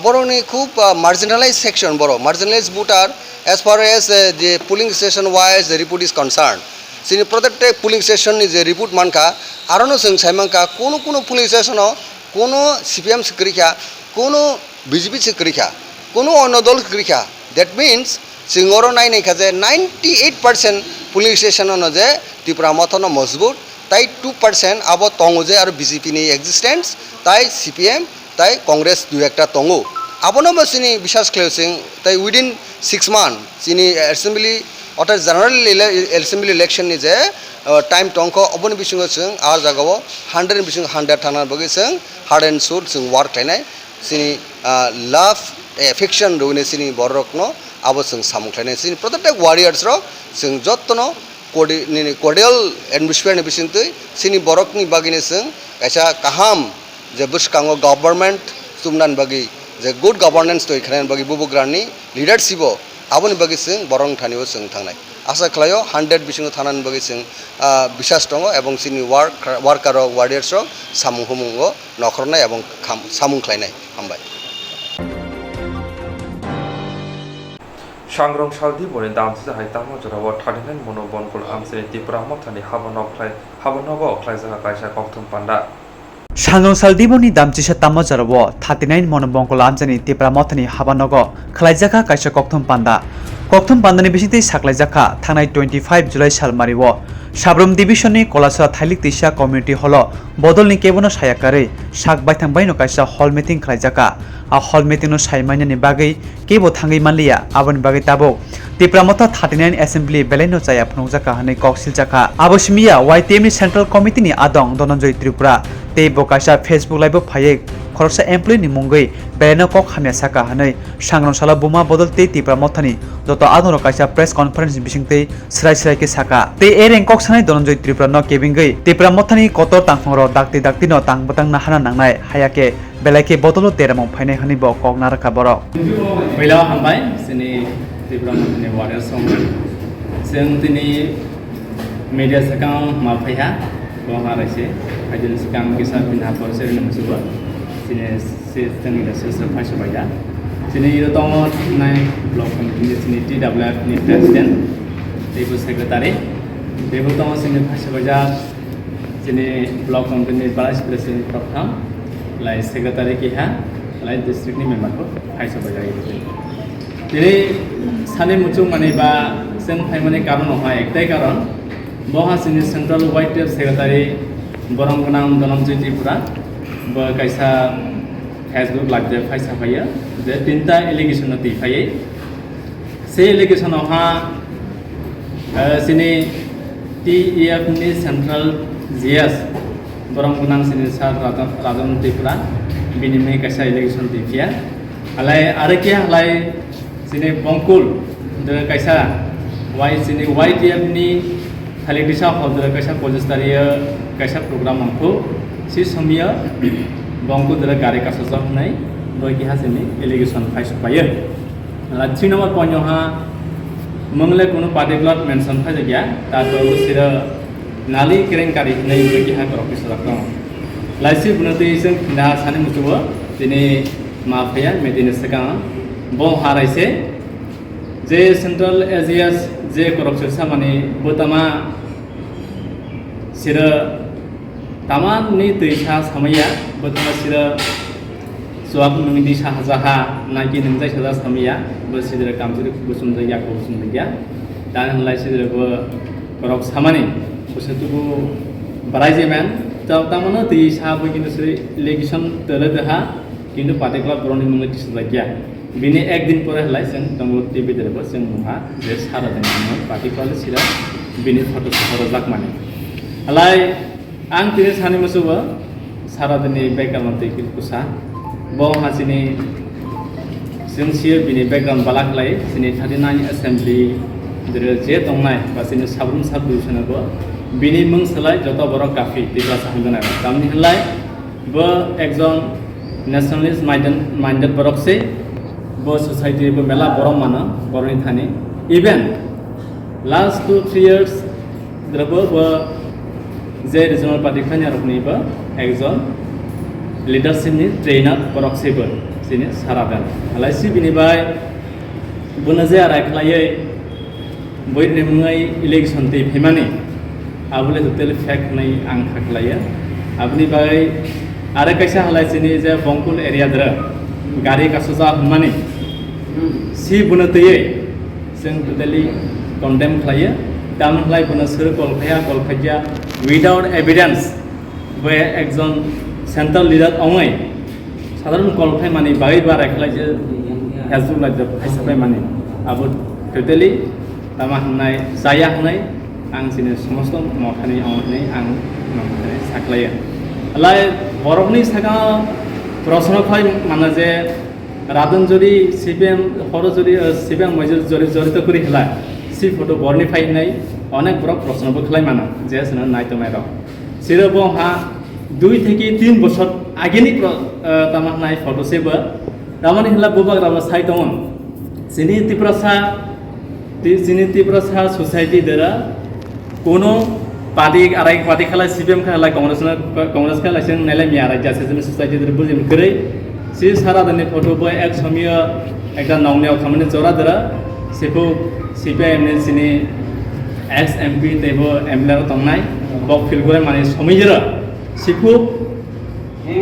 S: बर'नि खूब मार्जिनालाइज सेक्शन बर' मार्जिनालाइज बुटार as far as the polling station wise the report is concerned
J: जोंनि प्रत्येक पुलिं स्टेशननि जे रिपर्ट मानखा आरोनो जों साइमांखा कोनो पुलिं स्टेशनाव कोनो CPM सिक्रिखा कोनो BJP सिक्रिखा कोनो अन्य दल सिक्रिखा दैट मीन्स जों नायनायखा जे 98% पुलिं स्टेशनाव जे त्रिपुरा मथनो मजबूत ताई 2% आबो तंगो जे आरो BJP नि एक्जिस्टेंस ताई CPM ताई कांग्रेस दुई एकटा तंगो आबोनो बसिनी विश्वास खालामो ताई विदिन 6 मान्थ जोंनि एसेम्बली अर्थात जनरल एसेम्बली इलेक्शन नि जे टाइम टंको अबोनि बिसिङाव जों आ जागाव 100 बिसिङ 100 थाना बगै जों हार्ड एंड सोल जों वार्क खालामनाय जोंनि लाभ एफेक्शन रोने जोंनि बररकनो आबो जों सामु खालामनाय जोंनि प्रत्येक वारियर्स रो जों जत्तनो कॉर्डियल एटमॉस्फेयर बिसिंतै जोंनि बरकनि बागिने जों ऐसा काहाम जे बुसकांगो गवर्नमेंट तुमनान बागि जे गुड गवर्नेंस तो खानाय बागि बुबुग्रानि लीडरशिप आबोनि बागि जों बरं थानियाव जों थांनाय आशा खालायो 100 बिसिङाव थानानै बागि जों विश्वास दङ एबं जोंनि वार्कार वारियर्स सामु हुमुंगो नखरनाय एबं सामु खालायनाय हामबाय
A: Swrangchati boni damsi hai tamo jorawo 39 mono bonkol amse Tripura mothani habanogo khlaijaka kaisa Koktwma panda
P: Swrangchati boni damsi sa tamo jorawo 39 mono bonkol amjani Tripura mothani habanogo khlaijaka kaisa Koktwma panda ni bisingtei saklaijaka thangnai 25 July salmariwo Sabrum division ni Kolasara Thailik Tisha community holo bodol ni kebono sayakare sak baithang baino kaisa hall meeting khlaijaka a hall meeting no saimanya ni bagai kebo thangai manliya aboni bagai tabo Tripura motha 39 assembly beleno chaya phungjaka hanai koksilchaka abosmiya YTM ni central committee ni adong Dhananjay Tripura tei bokaisa Facebook live phaye khoroksa employee ni mungai beleno kok hamya saka hanai Swrangchati buma bodol tei Tripura mothani joto adoro kaisa press conference bisingtei srai ke saka tei ereng kok sanai Dhananjay Tripura no kebingai Tripura mothani kotor tangphoro dakti no tangbatang na hana nangnai hayake belake bodolo teramong phainai hani bo koknaraka borok
V: पहिला हामबाय जोंनि Tripura मोथानि warrior सं जों दिनै media सिगां माफैहा बहारायसे आइदिन सिगां किसा बिना परसे नमसुबो दिनै जोंनि गासै फायसबायदा दिनै दङ नाय ब्लक कमिटिनि दिनै TWF नि प्रेसिडेन्ट दैबो सेक्रेटारि दैबो दङ जोंनि फायसबायदा दिनै ब्लक कमिटिनि भाइस प्रेसिडेन्ट प्रथम लाई सेक्रेटारि किहा लाई डिस्ट्रिक्टनि मेम्बारखौ फायसबायदा दिनै सानै मुचुं मानेबा जों फायमाने कारनावहाय एकटाइ कारन बहा जोंनि सेन्ट्रेल YTF सेक्रेटारि बरं गोनां Dhananjay Tripura बो कायसा फेसबुक लाइभ फायसा फायो जे तिनटा एलिगेशन दैफायो से एलिगेशनावहा जोंनि TEF नि सेन्ट्रेल GS बरं गोनां जोंनि सार राजन Tripura बिनिमे कायसा एलिगेशन दैफिया आलाय आरो के आलाय जोंनि बंकुल द कायसा जोंनि YTF नि थालिक दिशा हल कायसा पजिस्टारिया कायसा प्रोग्राम आंखौ सि समिया बंकुल द गारि कासजक होनाय बयगिहा जोंनि एलिगेशन फायसबायो ला 3 नम्बर पॉइंटहा मंगले कोनो पार्टिकुलर मेंशन फायजा गया तातो सिरा नाली केरेंकारि होनाय बयगिहा करपिसलाक दं लाइसि बुनते जों ना सानै मुचुबो दिनै माफैया मेदिन सिगां बं हारायसे जे सेंट्रल एजियास जे करपसन सामानि बोतामा सिरा तामानि दैसा सामैया बोतामा सिरा सुआब नोंनि दैसा हाजाहा नागि नोंजाय साजा सामैया बसिदरा कामजिर बुसुमजै याको बुसुमजैया दा होनलाय सिदरबो करप सामानि बुसुतुबो बारायजेमन तामानो दैसा बगिनो सिरि इलेक्शन तलदहा किन्तु पार्टिकुलर बरनि मुङै थिसजागिया बिनि एक दिन परे हलाय जों दंगल टिभि देरबो जों मुहा जे सारा जों पार्टिकुलर सिरा बिनि फटो सफर जाकमानि हलाय आं तिनि सानै मोसुबो सारा दिनै बेकग्राउन्ड दैखि कुसा बो हासिनि जों सियो बिनि बेकग्राउन्ड बालाखलाय जोंनि 39 एसेम्बली जे दंनाय बा जोंनि साब्रुम साब डिभिजनावबो बिनि मुं सोलाय जत बर काफि दैब्ला साहगोन आरो दामनि हलाय बो एकजन नेशनलिस्ट माइंडेड बरकसे बो सोसाइटी बो मेला बरम मानो बरनि थानि इवन लास्ट 2-3 इयर्स द्रबो बो जे रिजनल पार्टी खानियारनिबो एकजन लीडरशिप नि ट्रेनर बरकसेबो जिनि सारागोन हलायसि बिनिबाय बुनजे आरायखलायै बयनि मुङै इलेक्शन दै फेमानि abule totally fake nai ang khaklaya abni bagai are kaisa halai sini je bongkul area dra gari ka soja mani si bunateye sing totally condemn khlaya dam khlai buna sur kol khaya without evidence be ekjon central leader ongai সাধারণ কলফাই মানে বাড়ি বার একলাই যে হেজুল লাগে হিসাবে মানে Abu totally তামা হামনাই জায়া হামনাই आं सिनि समस्त मखानि आंनि आं माने साख्लायो লাই बरफनि सागा प्रश्न खाय माने जे रादन जरि सिपिएम हरो जरि सिपिएम मजर जरि जरित करि हला सि फटो बरनि फाइनाय अनेक बरफ प्रश्नबो खलाय माना जे सना नायतो मायरो सिरबो हा 2 থেকে 3 বছর আগেনি তামানাই ফটো সেবা তামানি হলা বুবাগ রাবা সাইতমন সিনি তিপ্রাসা সোসাইটি দ্বারা কোনো পার্টি আরাই পার্টি খেলা সিপিএম খেলা কংগ্রেস খেলা সেন নাইলে মিয়ারাই যাচ্ছে যে সোসাইটি দ্বারা বুঝিম করে সি সারা দিনে ফটো বয় এক সময় একটা নংনেও খামানে জরা দ্বারা সেপো সিপিএম নে সিনি এক্স এমপি তেব এমএলএ তংনাই বক ফিল করে মানে সমীজরা सिफु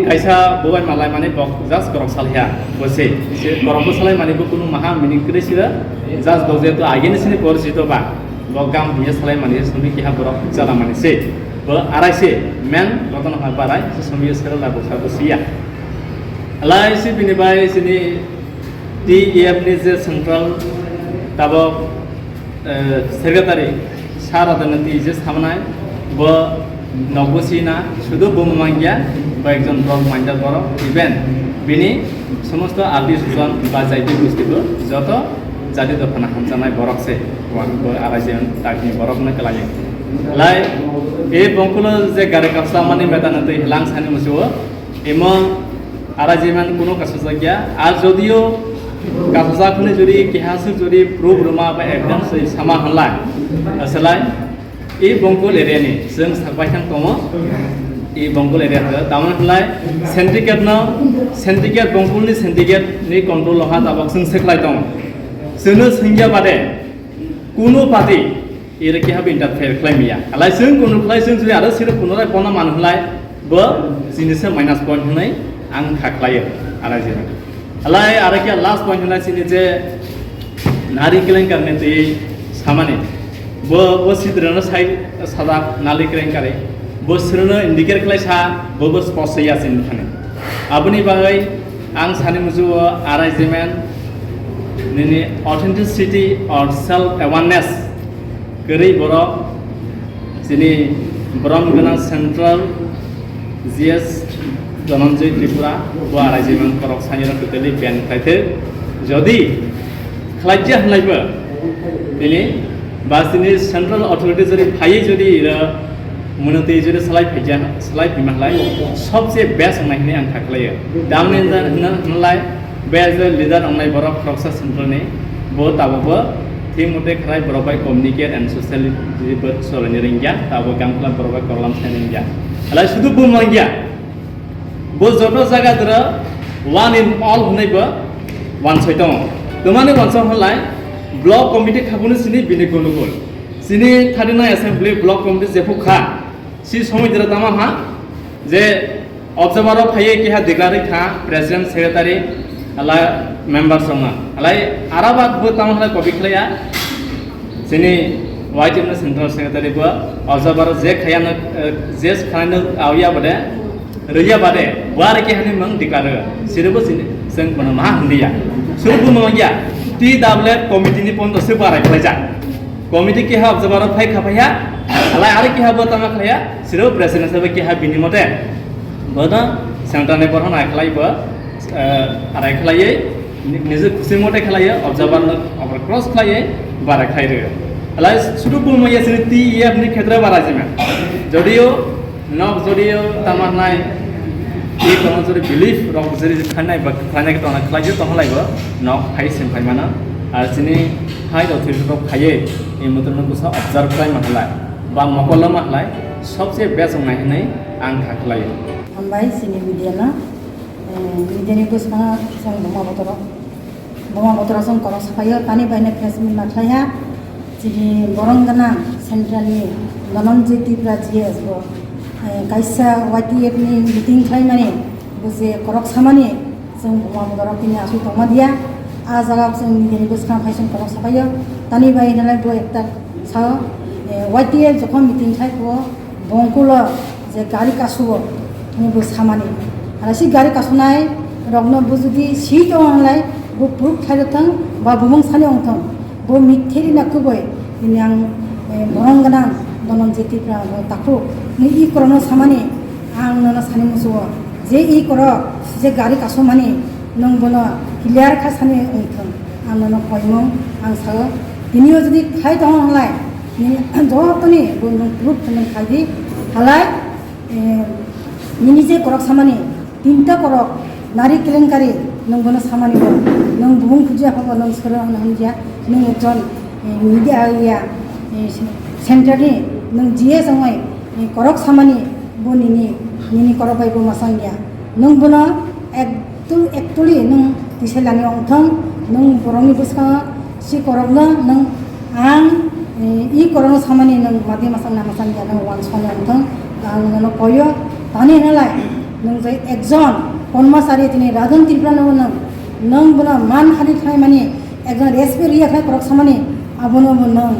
V: कैसा बोबाय मालाय माने बक जास्ट करक सालया बसे से करक सालाय माने कुनु महा मिनिं करे सिरा जास्ट बजे तो आगेनि सिनि परिचित बा बक गाम बिया सालाय माने समी किहा बरक जाला माने से ब आराइसे मेन रतन हा बाराय समी सेरा ला बसा बसिया अलाय सि बिनि बाय सिनि टीएफ नि जे सेंट्रल ताबो सेक्रेटारि सारा दनति जे सामनाय ब नगोसिना शुद्ध बुममांगिया বা একজন ব্লক মাইন্ডার বড় ইভেন বিনি সমস্ত আদি সুজন বা জাতি গোষ্ঠীবো যত জাতি দফনা হামজানায় বরকছে আরাইজন তাকনি বরকনে কলায় লাই এই বংকুল যে গারে কাছলা মানে বেতানতে হেলাং সানি মুসিও এম আরাইজিমান কোনো কাছজা গিয়া আর যদিও কাছজাখনে যদি কিহাসু যদি প্রুফ রুমা বা এভিডেন্স সামা হলা আসলাই এই বংকুল এরিয়ানি जों साबायखां दङ এই বংকুল এরিয়াতে তামান হলাই सेन्टिकेट बंकुलनि सेन्टिकेटनि कन्ट्रल हा दाबक जों सेख्लाय दङ जोंनो संगिया बादे कुनु पार्टी एरके हाब इन्टारफेयर खालामिया आलाय जों कुनु खालाय जों जुदि आरो सिरो पुनराय पना मान हलाय बो जिनिसे माइनास पॉइंट होनाय आं खाख्लायो आरो जे आलाय आरो के लास्ट पॉइंट होनाय सिनि जे नारी केलेंकारने ते सामाने बो सिद्रनो साइड सादा नाली केलेंकारे बोसोरनो इन्डिकेट खालाय सा बो स्पष्ट यासिन थाने आबुनि बागै आं सानि मुजुआ आराइजमेन्ट नि ऑथेंटिसिटी और सेल्फ अवेयरनेस गरै बर' जिनि ब्रह्म गोनां सेंट्रल जीएस धनंजय त्रिपुरा बो आराइजमेन्ट करक सानिरा टोटली बेन खायथे जदि खालायजा हलायबो दिनै बासिनि सेंट्रल अथॉरिटी जदि फायै जदि मनते जदि सलाय फैमालाय सबसे बेस्ट होनायनि आं खाख्लायो दामनि होनलाय बे जे लिडार अंनाय बर' प्रक्सा सेंट्रलनि बो ताबो थि मते खराय बरबाय कम्युनिकेट एंड सोशलिटी बट सोलनि रिंगिया ताबो गामखला बरबाय कलम सानिंगिया आलाय सुदु बुमलांगिया बो जतो जागा दर वन इन ऑल होनायबो वन सयतम तमाने वन सम होलाय ब्लॉक कमिटी खाबुनो सिनि बिनि गनुगुल सिनि थारिना एसेंब्ली ब्लॉक कमिटी जेफुखा सि समितिर तामा हा जे ऑब्जर्वर फाये कि हा डिक्लेयर था प्रेसिडेंट सेक्रेटारी अला मेंबर संगा अलाय आराबाद बो तामा हा कपि खलाया सिनि वाइट इन सेंट्रल सेक्रेटारी बो ऑब्जर्वर जे खायानो जे खानो आवया बदे रैया बदे वार के हनि मंग डिक्लेयर सिरबो सिनि जों बन मा हन्दिया सुरबो मंगिया टी डब्ल्यू कमिटी नि पन्द से बाराय खलायजा कमिटी के हा ऑब्जर्वर फाय खाफाया अलाय आरो कि हा बो तामा खलाया सिरो प्रेसिडेंट सबे कि हा बिनि मते बना सेंट्रल ने बरहन आखलायबो आराय खलायै निजे खुसि मते खलायो ऑब्जर्वर अबर क्रॉस खलायै बाराय खायरो अलाय सुदु बुमया सिनि टीएफ नि क्षेत्र बाराजिमा जदियो तामा नाय এই কোনো যদি বিলিফ রক যদি খানাই বা খানাই তো না খাইজো তো হলাইব নক খাই সিম খাই মানা আর সিনি খাই অথরিটি রক খাইয়ে এই মতন কুসা অবজার্ভ খাই মাহলাই বা মকলম মাহলাই সবচেয়ে বেস্ট নাই নাই আং খাখলাই
C: আমবাই সিনি মিডিয়ানা মিডিয়ানি কুসা সং বমা বতরা সং করস ফাইও তানি বাইনে ফেসমিন মাথায়া সিনি বরংগানা centrally Dononjay Tipra GS bo kaisa YTF ni meeting khai mani bo je korok samani जों बमा बदराव तिनि आसु तंमा दिया आ जागा जों निजेनि गोसखा फाइसन korok साफायो तानि बाय नालाय बो एकता सा YTF जखन मिटिं खाय को बंकुल जे गारि कासुबो नि बो सामानि आरो सि गारि कासुनाय रगनो बो जुदि सि दंलाय बो प्रुफ खायथों बा बुमुं सानि अंथों बो मिथेरि नाखुबै नि आं बरं गोनां Dononjay Tipra ताखु नि इ करनो सामानि आं ननो सानि मुसु जे इ करक जे गारि कासुमानि नों बोनो क्लियार खा सानि अंथों आं ननो कयमो आं सागो दिनियो जुदि खाय दंलाय नि जतनि बो नों प्रुफ नों खायदि हालाय निजे करक सामानि तीनटा करक नारी केलेंकारि नों बोनो सामानि बो नों बुमुं खुजिया फाबो नों सोरो हनजिया नों एकजन मिडिया या सेंटारनि नों जिए संगाय करक सामानि बो निनि करक बाय बो मासांगिया नों बोनो एक्चुअली नों दिसायलानि अंथों नों बरंनि बसका सि करकनो नों आं इ करनो सामानि नों मादि मासांना मासांगिया नों वान सने अंथों आं नों कयो तानि नालाय नों जे एकजन कर्मचारि तिनि राजन तिरप्रानो नों बोनो मान हारि थाय मानि एकजन रेसपेक्ट रिया थाय करक सामानि आबोनो नों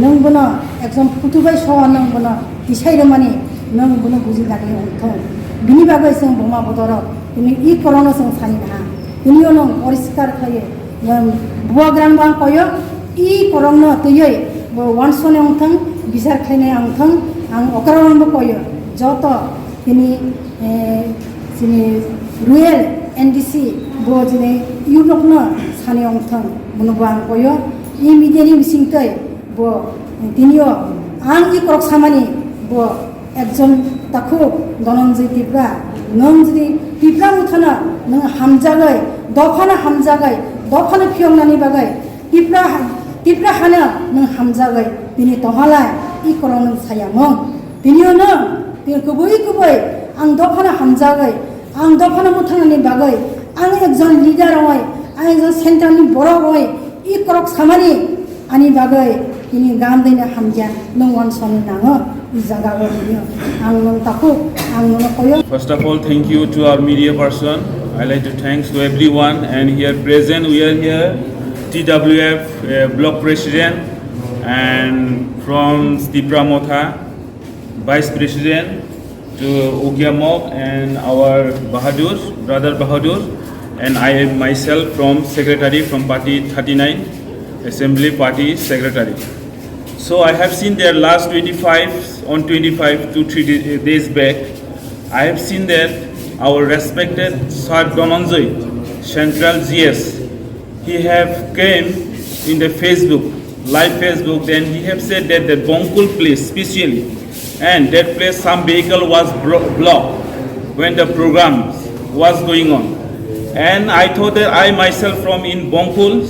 C: नों बोनो एकजन फुटुबाय सवा नों बोनो दिसायरो मानि नों बोनो बुजिलानि अंथों बिनि बागै जों बमा बदराव दिनै इ करनो जों सानि ना दिनियो नों परिष्कार खायो बुवा ग्रान बां कयो इ करनो तयै वान सने अंथों बिसार खायनाय अंथों आं अकारणबो कयो जत दिनै जोंनि रुरेल एनडिसि बो दिनै इउरपनो सानि अंथों बुनोबो आं कयो इ मिडियानि मिसिंतै बो दिनियो आं इ करक सामानि बो एकजन ताखु Dononjay Tipra नों जुदि टिप्रा मुथाना नों हामजागै दफाना फियंनानि बागै टिप्रा हाना नों हामजागै दिनै तहालाय इ करक नों सायामों दिनियो नों गुबै आं दफाना हामजागै आं दफाना मुथानानि बागै आं एकजन लिडार हय आं एकजन सेन्टारनि बर' हय इ करक सामानि आनि बागै दिनै गाहाम दैनो हामजिया नों वान सनि नाङो
D: First of all, thank you to our media person. I like to thanks to everyone and here present. We are here, TWF block president and from Tipra Motha, vice president to Ogiamok and our Bahadur, brother Bahadur, and I am myself from secretary from party 39, assembly party secretary. So I have seen their last 25 to 3 days back. I have seen that our respected Sir Dononjay, Central GS, he have came in the live Facebook, then he have said that the Bongkul place specially, and that place some vehicle was blocked when the program was going on. And I thought that I myself from in Bongkul,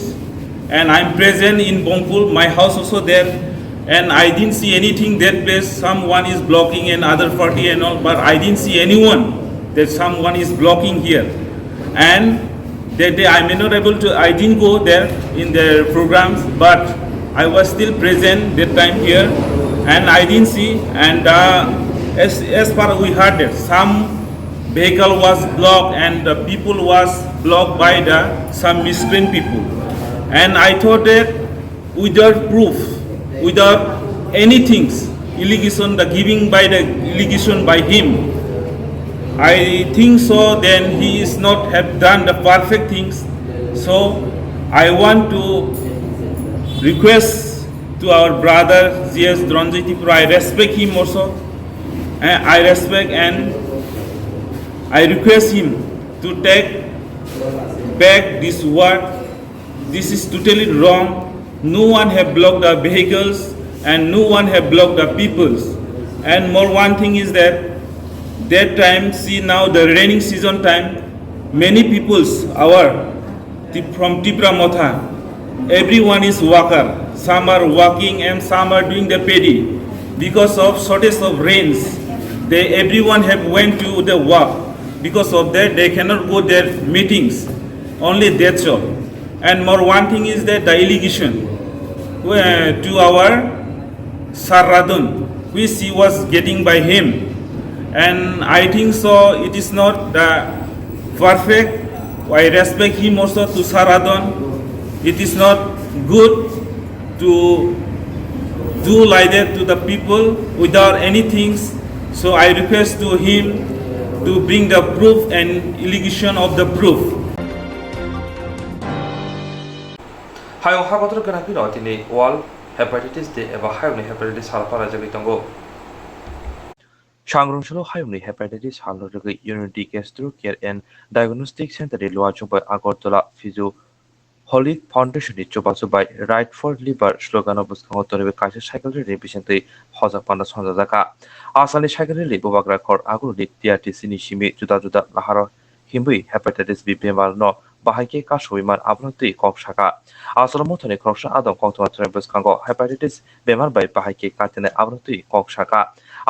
D: and I'm present in Bongkul, my house also there. And I didn't see anything that place, someone is blocking and other party and all, but I didn't see anyone that someone is blocking here. And that day I may not able to, I didn't go there in their programs, but I was still present that time here and I didn't see. And as far as we heard that some vehicle was blocked and the people was blocked by some miscreant people. And I thought that without proof, without anything, allegation, the giving by the allegation by him, I think so then he is not have done the perfect things. So I want to request to our brother GS Dononjay Tipra, I respect him also, and I respect and I request him to take back this word. This is totally wrong. No one have blocked the vehicles and no one have blocked the peoples. And more one thing is that time, see now the raining season time, many peoples from Tipra Motha, everyone is worker. Some are working and some are doing the paddy. Because of shortage of rains, everyone have went to the work. Because of that, they cannot go their meetings. Only that's all. And more one thing is that the allegation to our Saradun, which he was getting by him. And I think so it is not perfect. I respect him also to Saradun. It is not good to do like that to the people without anything. So I request to him to bring the proof and allegation of the proof.
A: हायो हागतर गोनांथि दं दिनै world hepatitis day एबा हायुंनि hepatitis हालफारा जाबाय दङ सांग्रांसल हायुंनि हेपाटाइटिस हालरगै unity gastro care and diagnostic centre लुआचुबाय आगरतला फिजु हलिक फाउंडेशन चुबाचुबाय राइट फर लिवर स्लोगान बुस्कांग तोरबे कासे साइकेल रेली बिसेंतै हजा पाना संजाजाका आसामनि साइकेल रेली बबाग्रा खर आगुनि टीआरटीसी नि सिमि जुदा जुदा लाहार हिम्बै हेपाटाइटिस बि बेमार न बाहायके कासुइमान आब्रतै कक्साका आसाम मथनि क्रक्सा आदम कोक्टमा ट्रेन बुस्कांग हेपाटाइटिस बेमार बाय बाहायके कातेने आब्रतै कक्साका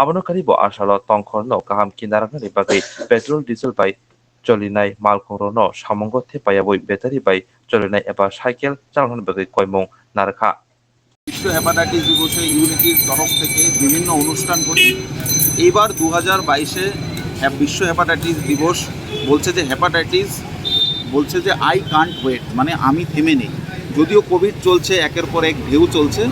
A: आबनो करिबो आसाल तंखरनो गाहाम किनारानि बागै पेट्रोल डिजेल बाय चलिनाय मालखौनो सामंग थेपायाबो बेटारि बाय चलिनाय एबा साइकेल चालाনোর बागै कयमं नारखा
H: বিশ্ব হেপাটাইটিস দিবসে ইউনিটির তরফ থেকে বিভিন্ন অনুষ্ঠান করি এইবার 2022-এ বিশ্ব হেপাটাইটিস দিবস বলছে যে হেপাটাইটিস বলছে যে আই কান্ট ওয়েট মানে আমি থেমে নেই যদিও কোভিড চলছে একের পর এক ঢেউ চলছে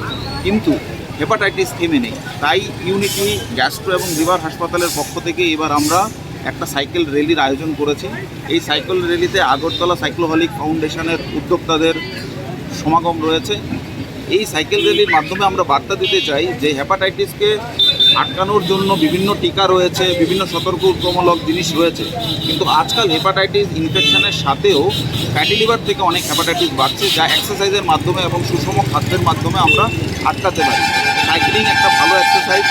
H: কিন্তু হেপাটাইটিস থেমে নেই তাই ইউনিটি গ্যাস্ট্রো এবং লিভার হাসপাতালের পক্ষ থেকে এবার আমরা একটা সাইকেল র্যালির আয়োজন করেছি এই সাইকেল র্যালিতে আগরতলা সাইক্লোহলিক ফাউন্ডেশনের উদ্যোক্তাদের সমাগম রয়েছে এই সাইকেল র্যালির মাধ্যমে আমরা বার্তা দিতে চাই যে হেপাটাইটিসকে আটকানোর জন্য বিভিন্ন টিকা রয়েছে বিভিন্ন সতর্কমূলক জিনিস রয়েছে কিন্তু আজকাল হেপাটাইটিস ইনফেকশনের সাথেও ফ্যাটি লিভার থেকে অনেক হেপাটাইটিস বাড়ছে যা এক্সারসাইজের মাধ্যমে এবং সুষম খাদ্যের মাধ্যমে আমরা আটকাতে পারি সাইক্লিং একটা ভালো এক্সারসাইজ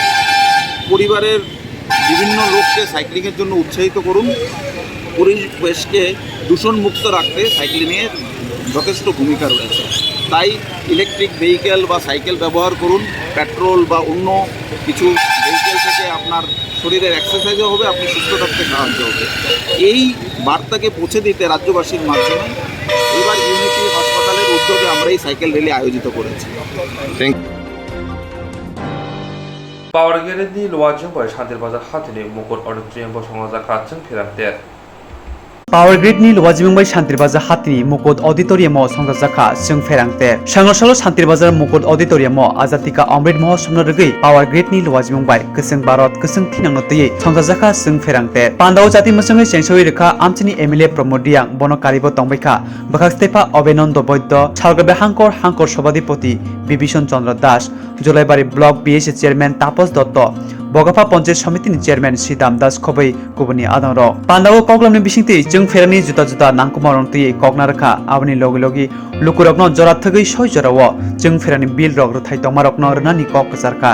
H: পরিবারের বিভিন্ন লোককে সাইক্লিংয়ের জন্য উৎসাহিত করুন পরিবেশকে দূষণমুক্ত রাখতে সাইক্লিংয়ের যথেষ্ট ভূমিকা রয়েছে তাই ইলেকট্রিক ভেহিকেল বা সাইকেল ব্যবহার করুন পেট্রোল বা অন্য কিছু ভেহিকেল থেকে আপনার শরীরের এক্সারসাইজও হবে আপনি সুস্থ থাকতে সাহায্য হবে এই বার্তাকে পৌঁছে দিতে রাজ্যবাসীর মাধ্যমে এবার ইউনিটি হাসপাতালের উদ্যোগে আমরা এই সাইকেল র্যালি আয়োজিত করেছি
A: पावर गेरेटनि लुआजोंबाय शान्तिरबाजार हाथिनि मुकुट अडिटोरियाम बसंजाखा जों फेरांते
P: पावर ग्रिडनि लुवाजिमंबाय शान्तिरबाजार हातिनि मुकुट अडिटोरियामाव संजाखा जों फेरांते सांग्रांसल शान्तिरबाजार मुकुट अडिटोरियामाव आजादिका अमृत महोत्सव रगै पावर ग्रिडनि लुवाजिमंबाय गोसों भारत गोसों थिनांनोतयै संजाखा जों फेरांते पान्दाव जाति मसंगै सेंसोइ रेखा आमचिनि एमएलए प्रमोदियां बनकारिबो तंबायखा बखास्तेफा अबेनन्द वैद्य सालगबे हांकर सभाधिपति बिभीषण चंद्र दास जुलाइबारी ब्लक बीएसए चेयरमैन तापस दत्त बगाफा पंचायत समितिनि चेयरमैन श्रीदाम दास खबै गुबुननि आदर पान्दाव कग्लामनि बिसिंति जों फेरानि जुदा जुदा नांकुमारंतयै कगना रखा आबनि लगे लगे लुकुरकनो जरा थगै सय जराव जों फेरानि बिल रग रथाय तमारकनो रनानि कक कसारका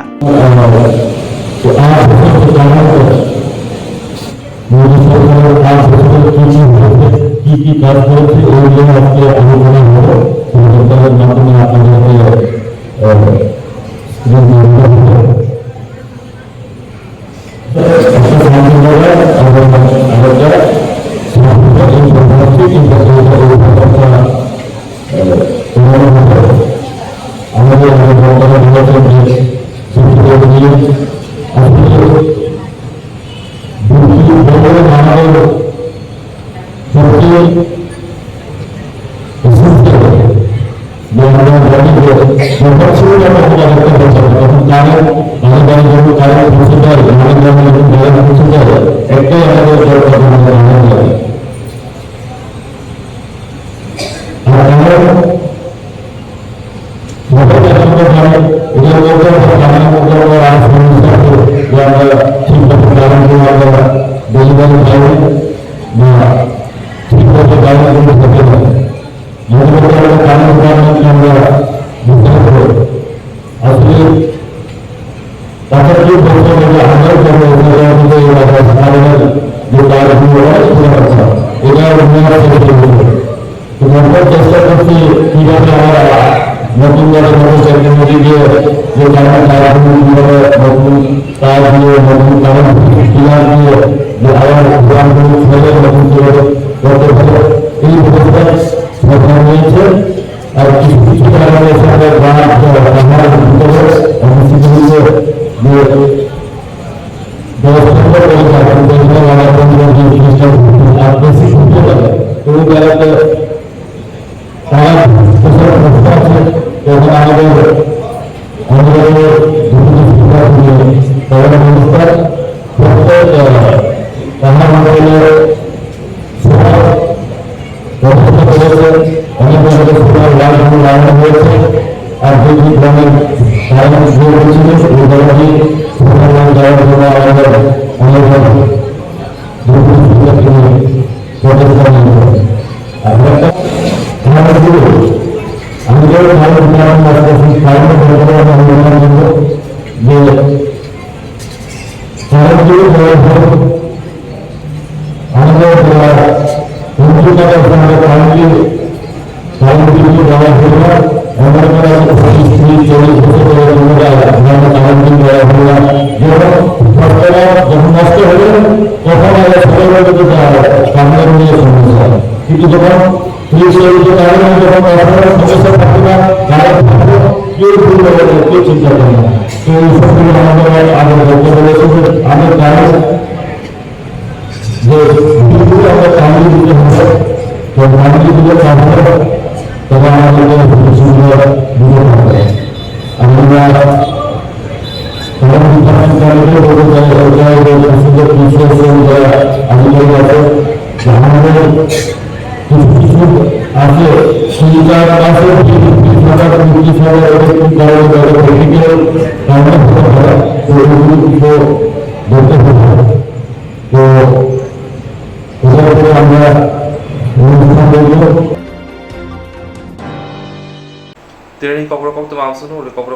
K: কি কাজ করেছে ওইগুলো আজকে আলোচনা হলো তাদের মাধ্যমে আপনাদেরকে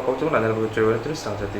A: Koktwma Koktwma Swrangchati